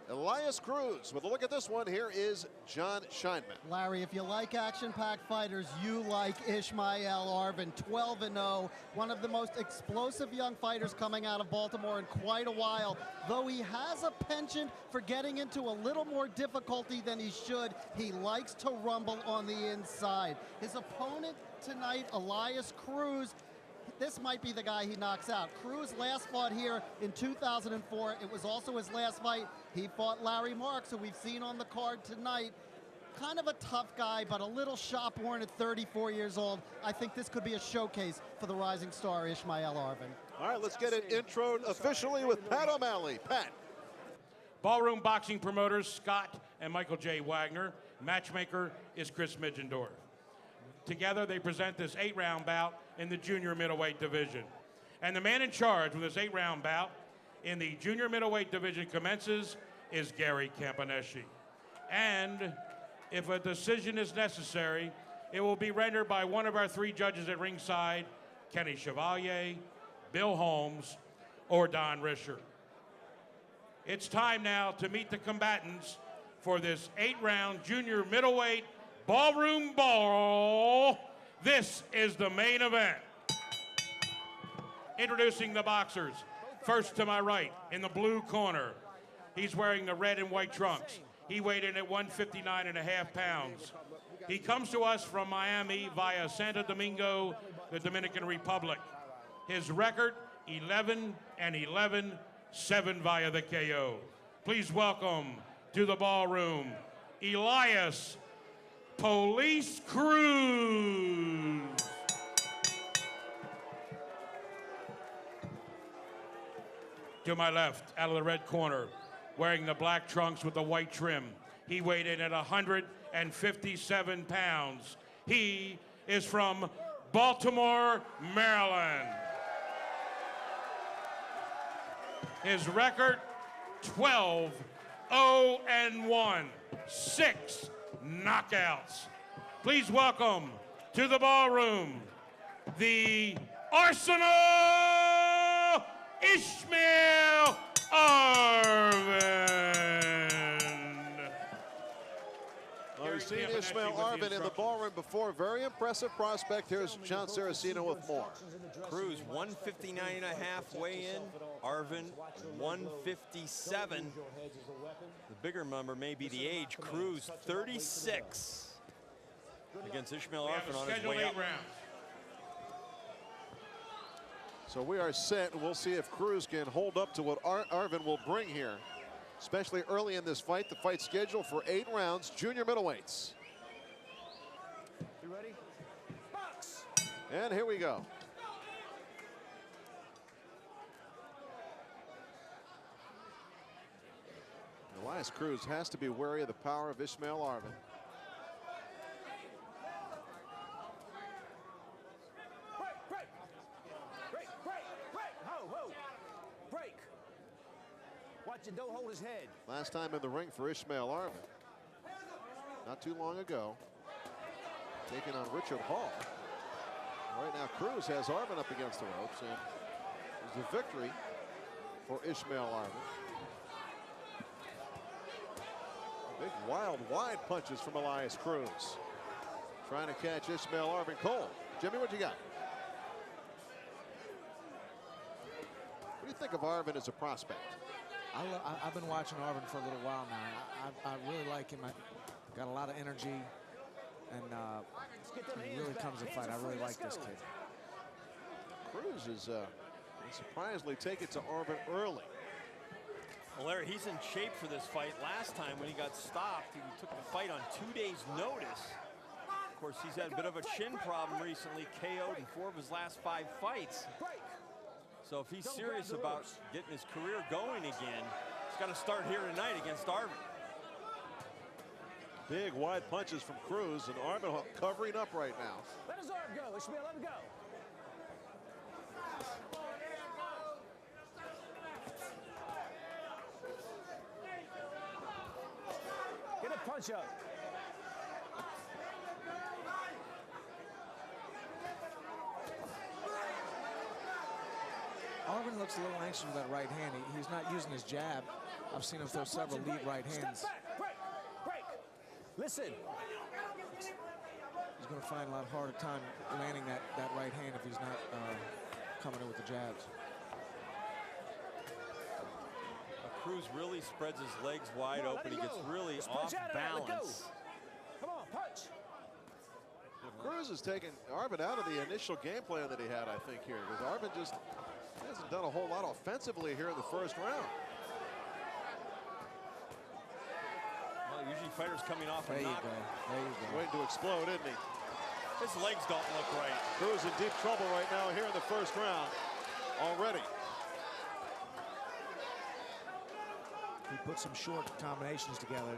Elias Cruz. With a look at this one, here is Jon Scheinman. Larry, if you like action-packed fighters, you like Ishmail Arvin, 12-0, one of the most explosive young fighters coming out of Baltimore in quite a while. Though he has a penchant for getting into a little more difficulty than he should, he likes to rumble on the inside. His opponent tonight, Elias Cruz, this might be the guy he knocks out. Cruz last fought here in 2004. It was also his last fight. He fought Larry Marks, who we've seen on the card tonight. Kind of a tough guy, but a little shop-worn at 34 years old. I think this could be a showcase for the rising star, Ishmail Arvin. All right, let's get it introed officially with Pat O'Malley. Pat. Ballroom boxing promoters Scott and Michael J. Wagner. Matchmaker is Chris Middendorf. Together, they present this 8-round bout in the junior middleweight division. And the man in charge with this 8-round bout in the junior middleweight division commences is Gary Campaneschi. And if a decision is necessary, it will be rendered by one of our 3 judges at ringside, Kenny Chevalier, Bill Holmes, or Don Risher. It's time now to meet the combatants for this 8-round junior middleweight ballroom ball. This is the main event. Introducing the boxers. First to my right, in the blue corner, he's wearing the red and white trunks. He weighed in at 159.5 pounds. He comes to us from Miami via Santo Domingo, the Dominican Republic. His record, 11-11, 7 via the KO. Please welcome to the ballroom, Elias Police Cruz. To my left, out of the red corner, wearing the black trunks with the white trim. He weighed in at 157 pounds. He is from Baltimore, Maryland. His record, 12-0-1, 6 knockouts. Please welcome to the ballroom, the Arsenal, Ishmail Arvin. Well, we've seen Ishmail Arvin in the ballroom before. Very impressive prospect. Here's Jon Saraceno with more. Cruz 159.5 weigh-in. Arvin 157. The bigger number may be the age. Cruz 36 against Ishmail Arvin on his way up. So we are set. We'll see if Cruz can hold up to what Arvin will bring here, especially early in this fight. The fight scheduled for 8 rounds, junior middleweights. You ready? Box. And here we go. Elias Cruz has to be wary of the power of Ishmail Arvin. Watch it, don't hold his head. Last time in the ring for Ishmail Arvin, not too long ago, taking on Richard Hall. Right now, Cruz has Arvin up against the ropes, and there's a victory for Ishmail Arvin. Big, wild, wide punches from Elias Cruz. Trying to catch Ishmail Arvin cold. Jimmy, what you got? What do you think of Arvin as a prospect? I've been watching Arvin for a little while now. I really like him. Got a lot of energy, and he really comes to fight. I really like this kid. Cruz is surprisingly take it to Arvin early. Well, Larry, he's in shape for this fight. Last time when he got stopped, he took the fight on 2 days' notice. Of course, he's had a bit of a chin problem recently, KO'd in 4 of his last 5 fights. So if he's serious about getting his career going again, he's got to start here tonight against Arvin. Big, wide punches from Cruz, and Arvin covering up right now. Let his arm go, Ishmael, let him go. Get a punch up. looks a little anxious with that right hand. He's not using his jab. I've seen him throw several lead right hands. Step back, break, break. Listen. He's going to find a lot harder time landing that right hand if he's not coming in with the jabs. Cruz really spreads his legs wide open. He gets really off balance. Come on, punch. Cruz has taken Arvin out of the initial game plan that he had, I think, here. Because Arvin just hasn't done a whole lot offensively here in the first round. Well, usually fighters coming off There and you not. go. There you go. Waiting to explode, isn't he? His legs don't look right. Cruz in deep trouble right now here in the first round already. He put some short combinations together.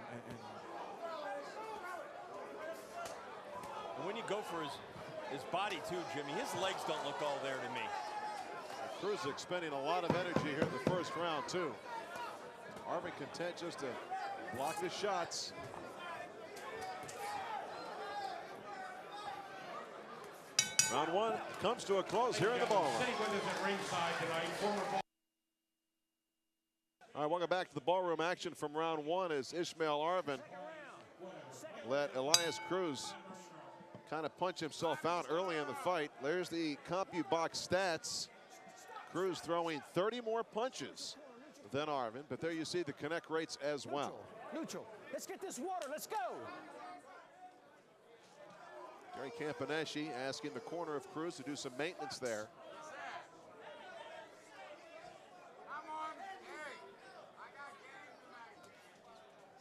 And when you go for his body too, Jimmy, his legs don't look all there to me. Cruz is expending a lot of energy here in the first round, too. Arvin content just to block the shots. Round one comes to a close here in the ballroom. Sitting with us at ringside tonight, former All right, welcome back to the ballroom action from round one as Ishmail Arvin let Elias Cruz kind of punch himself out early in the fight. There's the CompuBox stats. Cruz throwing 30 more punches than Arvin, but there you see the connect rates as well. Neutral. Let's get this water. Let's go. Gary Campaneschi asking the corner of Cruz to do some maintenance there.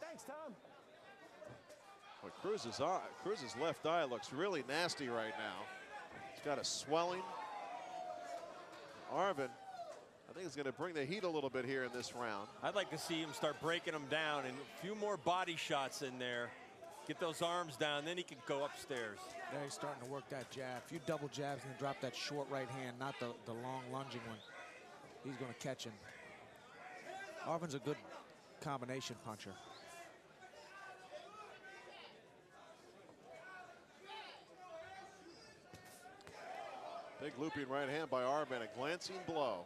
Thanks, Tom. But Cruz's left eye looks really nasty right now. He's got a swelling. Arvin, I think, is going to bring the heat a little bit here in this round. I'd like to see him start breaking them down and a few more body shots in there. Get those arms down, then he can go upstairs. there he's starting to work that jab. A few double jabs and then drop that short right hand, not the long lunging one. He's going to catch him. Arvin's a good combination puncher. Big looping right hand by Arvin, a glancing blow.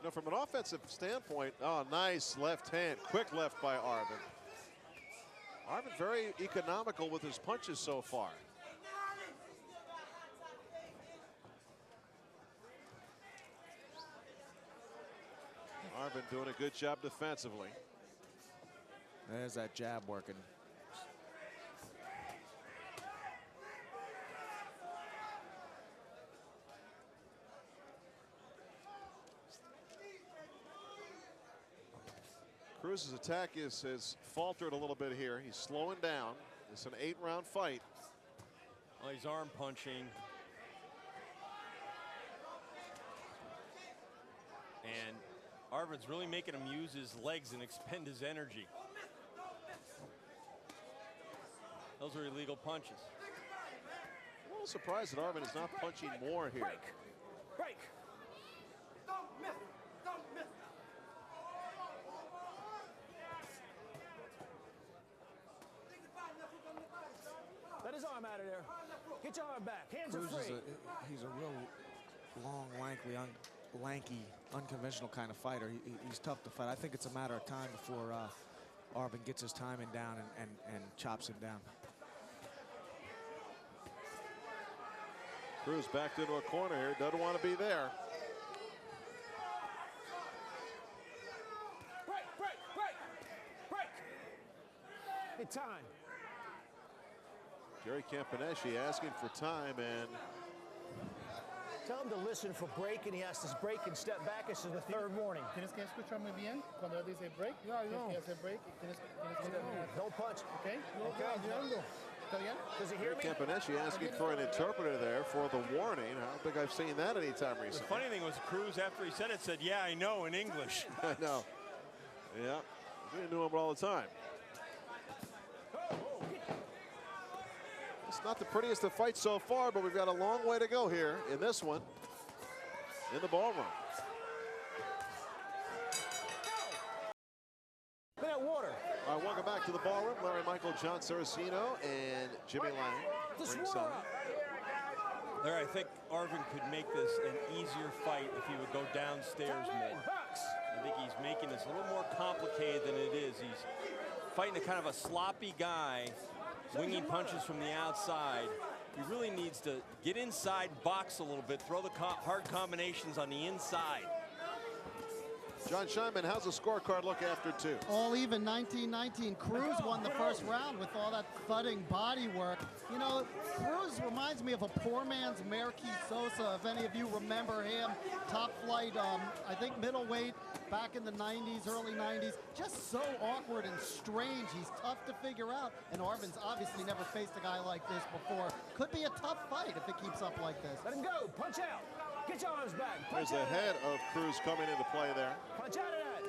Now, from an offensive standpoint, oh, nice left hand, quick left by Arvin. Arvin very economical with his punches so far. Arvin doing a good job defensively. There's that jab working. Cruz's attack has faltered a little bit here. He's slowing down. It's an 8-round fight. Oh, he's arm punching. And Arvin's really making him use his legs and expend his energy. Those are illegal punches. I'm a little surprised that Arvin is not punching more here. Break. Let his arm out of there. Get your arm back. Hands are Cruz free. he's a real long, lanky, unconventional kind of fighter. He's tough to fight. I think it's a matter of time before Arvin gets his timing down and chops him down. Cruz backed into a corner here. Doesn't want to be there. Break, break, break, break. Hey, time. Gary Campaneschi asking for time, and Tell him to listen for break, and he has to break and step back. This is the third warning. Tienes que escuchar muy bien cuando dice break. Tienes que hacer break. Tienes que Don't punch. Okay? Okay. ¿Está bien? Does he hear Gary me? Campaneschi asking for an interpreter there for the warning. I don't think I've seen that anytime The recently. funny thing was Cruz, after he said it, said, "Yeah, I know," in English. I know. Yeah, we knew him all the time. It's not the prettiest of fights so far, but we've got a long way to go here in this one in the ballroom. That water. All right, welcome back to the ballroom. Larry Michael, Jon Saraceno, and Jimmy Lang ringside. There, I think Arvin could make this an easier fight if he would go downstairs more. I think he's making this a little more complicated than it is. He's fighting a kind of a sloppy guy, winging punches from the outside. He really needs to get inside, box a little bit, throw the hard combinations on the inside. John Scheinman, how's the scorecard look after 2? All even, 19-19. Cruz won the first round with all that thudding body work. You know, Cruz reminds me of a poor man's Marquis Sosa, if any of you remember him. Top flight, I think middleweight back in the 90s, early 90s. Just so awkward and strange. He's tough to figure out. And Arvin's obviously never faced a guy like this before. Could be a tough fight if it keeps up like this. Let him go. Punch out. Get your arms back. There's the head of Cruz coming into play there. Punch out of that.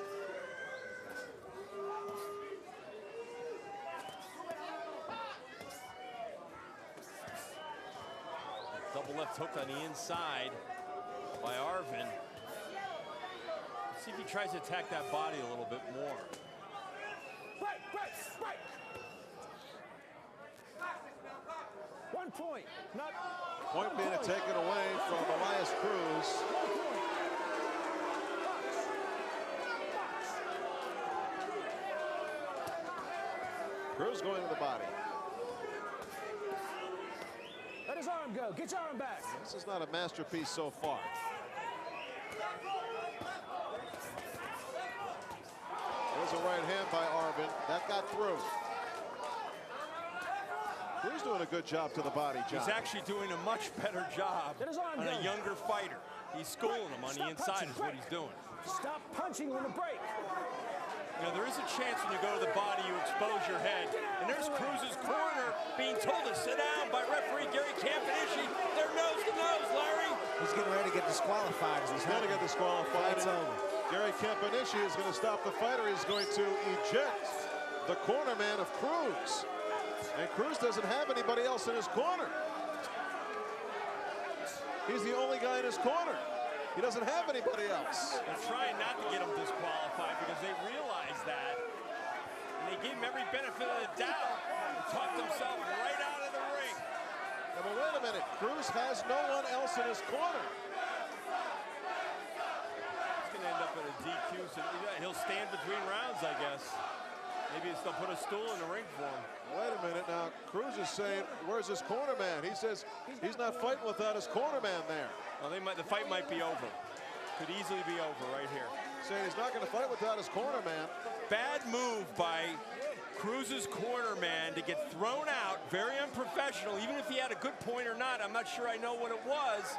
Double left hook on the inside by Arvin. Let's see if he tries to attack that body a little bit more. Break, break, break. 1 point. Not Point being taken away from Elias Cruz. Cruz going to the body. Let his arm go. Get your arm back. This is not a masterpiece so far. There's a right hand by Arvin. That got through. Cruz doing a good job to the body, John. He's actually doing a much better job on a younger fighter. He's schooling him on the inside is what he's doing. Stop punching on the break. You know, there is a chance when you go to the body, you expose your head. And there's Cruz's corner being told to sit down by referee Gary Campanishi. They're nose to nose, Larry. He's getting ready to get disqualified. He's going to get disqualified. It's over. Gary Campanishi is going to stop the fighter. He's going to eject the corner man of Cruz. And Cruz doesn't have anybody else in his corner. He's the only guy in his corner. He doesn't have anybody else. They're trying not to get him disqualified because they realize that. And they gave him every benefit of the doubt. He talked himself right out of the ring. Yeah, but wait a minute. Cruz has no one else in his corner. He's going to end up in a DQ. So he'll stand between rounds, I guess. Maybe they'll put a stool in the ring for him. Wait a minute now. Cruz is saying, where's his corner man? He says he's not fighting without his corner man there. Well, the fight might be over. Could easily be over right here. Saying he's not going to fight without his corner man. Bad move by Cruz's corner man to get thrown out. Very unprofessional. Even if he had a good point or not, I'm not sure I know what it was.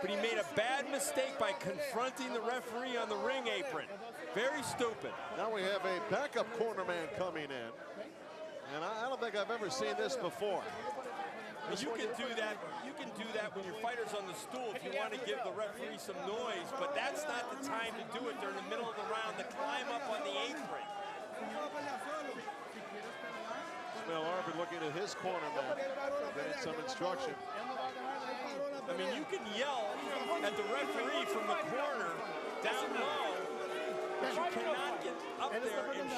But he made a bad mistake by confronting the referee on the ring apron. Very stupid. Now we have a backup corner man coming in. And I don't think I've ever seen this before. You can do that. You can do that when your fighter's on the stool if you want to give the referee some noise, but that's not the time to do it during the middle of the round to climb up on the apron. Ishmail Arvin looking at his corner man, getting some instruction. I mean, you can yell at the referee from the corner down low, but you cannot get up there and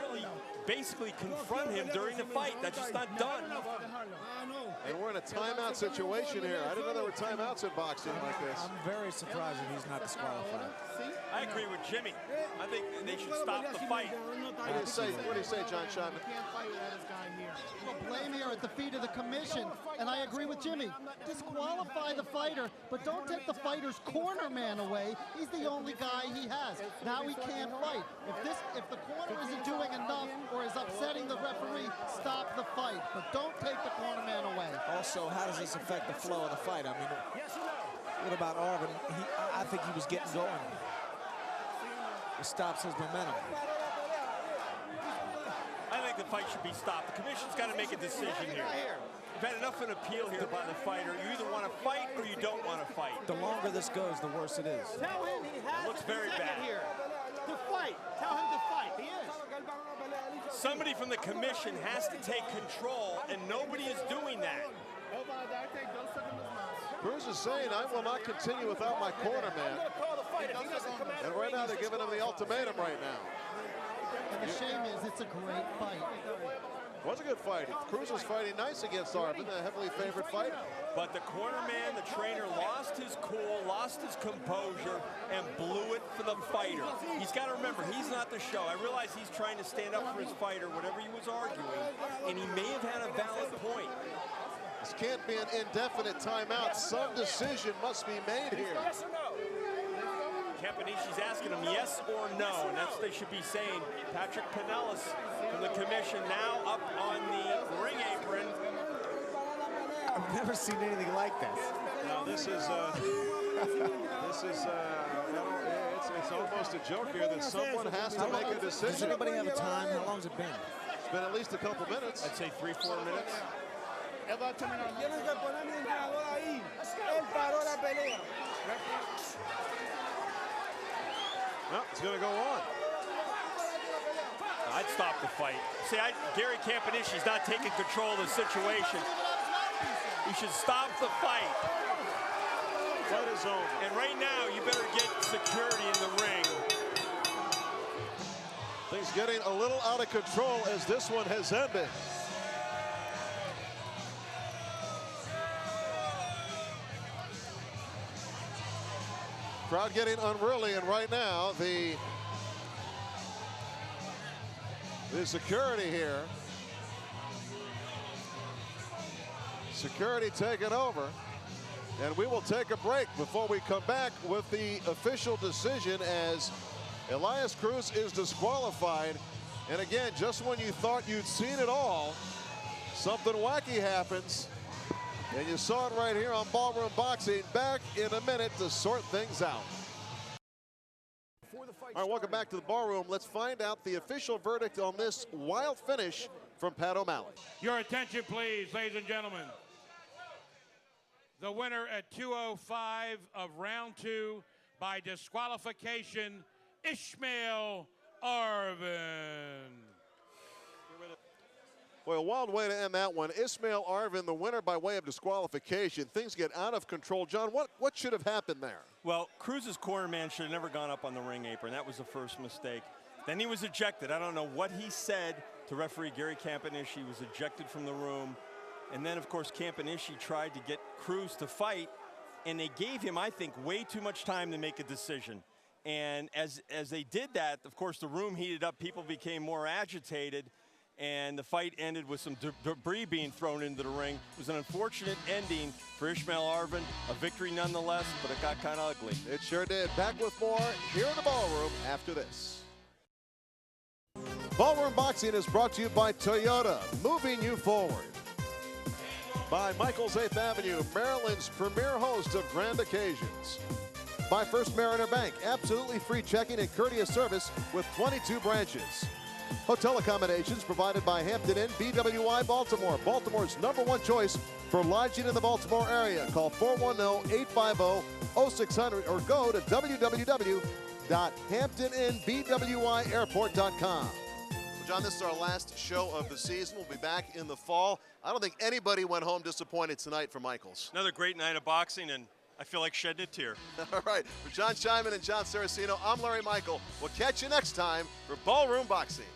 really basically confront him during the fight. That's just not done. And we're in a timeout situation here. I didn't know there were timeouts in boxing like this. I'm very surprised that he's not disqualified. I agree with Jimmy. I think they should stop the fight. What do you say, Jon Scheinman? Well, blame here at the feet of the commission, and I agree with Jimmy. Disqualify the fighter, but don't take the fighter's corner man away. He's the only guy he has. Now he can't fight. If the corner isn't doing enough or is upsetting the referee, stop the fight, but don't take the corner man away. Also, how does this affect the flow of the fight? I mean, what about Arvin? I think he was getting going. It stops his momentum. I think the fight should be stopped. The commission's got to make a decision here. You've had enough of an appeal here by the fighter. You either want to fight or you don't want to fight. The longer this goes, the worse it is. Tell him he has It looks very bad. here to fight. Tell him to fight. He is. Somebody from the commission has to take control, and nobody is doing that. Cruz is saying, I will not continue without my corner man. And right now they're giving him the ultimatum right now. The shame is it's a great fight. It was a good fight. Cruz was fighting nice against Arvin, a heavily favored fighter. But the corner man, the trainer, lost his cool, lost his composure, and blew it for the fighter. He's got to remember, he's not the show. I realize he's trying to stand up for his fighter, whatever he was arguing, and he may have had a valid point. This can't be an indefinite timeout. Some decision must be made here. Campanisci's asking him yes or no, and that's what they should be saying. Patrick Pinellas from the commission now up on the ring apron. I've never seen anything like this. Now this is it's almost a joke here that someone has to make a decision. Does anybody have a time? How long has it been? It's been at least a couple minutes. I'd say 3-4 minutes. No, it's going to go on. I'd stop the fight. See, Gary Campanisci's not taking control of the situation. He should stop the fight. Fight is over. And right now, you better get security in the ring. Things getting a little out of control as this one has ended. Crowd getting unruly, and right now the security here. Security taking over, and we will take a break before we come back with the official decision as Elias Cruz is disqualified. And again, just when you thought you'd seen it all, something wacky happens. And you saw it right here on Ballroom Boxing. Back in a minute to sort things out. All right, welcome back to the Ballroom. Let's find out the official verdict on this wild finish from Pat O'Malley. Your attention, please, ladies and gentlemen. The winner at 2:05 of round 2 by disqualification, Ishmail Arvin. Well, a wild way to end that one. Ishmail Arvin, the winner by way of disqualification. Things get out of control. John, what should have happened there? Well, Cruz's corner man should have never gone up on the ring apron. That was the first mistake. Then he was ejected. I don't know what he said to referee Gary Campanisci. He was ejected from the room. And then, of course, Campanisci tried to get Cruz to fight, and they gave him, I think, way too much time to make a decision. And as they did that, of course, the room heated up. People became more agitated. And the fight ended with some debris being thrown into the ring. It was an unfortunate ending for Ishmael Arvin. A victory nonetheless, but it got kind of ugly. It sure did. Back with more here in the Ballroom after this. Ballroom Boxing is brought to you by Toyota, moving you forward. By Michael's 8th Avenue, Maryland's premier host of grand occasions. By First Mariner Bank, absolutely free checking and courteous service with 22 branches. Hotel accommodations provided by Hampton Inn BWI Baltimore, Baltimore's _1 choice for lodging in the Baltimore area. Call 410-850-0600 or go to www.hamptoninbwiairport.com. Well, John, this is our last show of the season. We'll be back in the fall. I don't think anybody went home disappointed tonight from Michaels. Another great night of boxing, and I feel like shedding a tear. All right, for Jon Scheinman and Jon Saraceno, I'm Larry Michael. We'll catch you next time for Ballroom Boxing.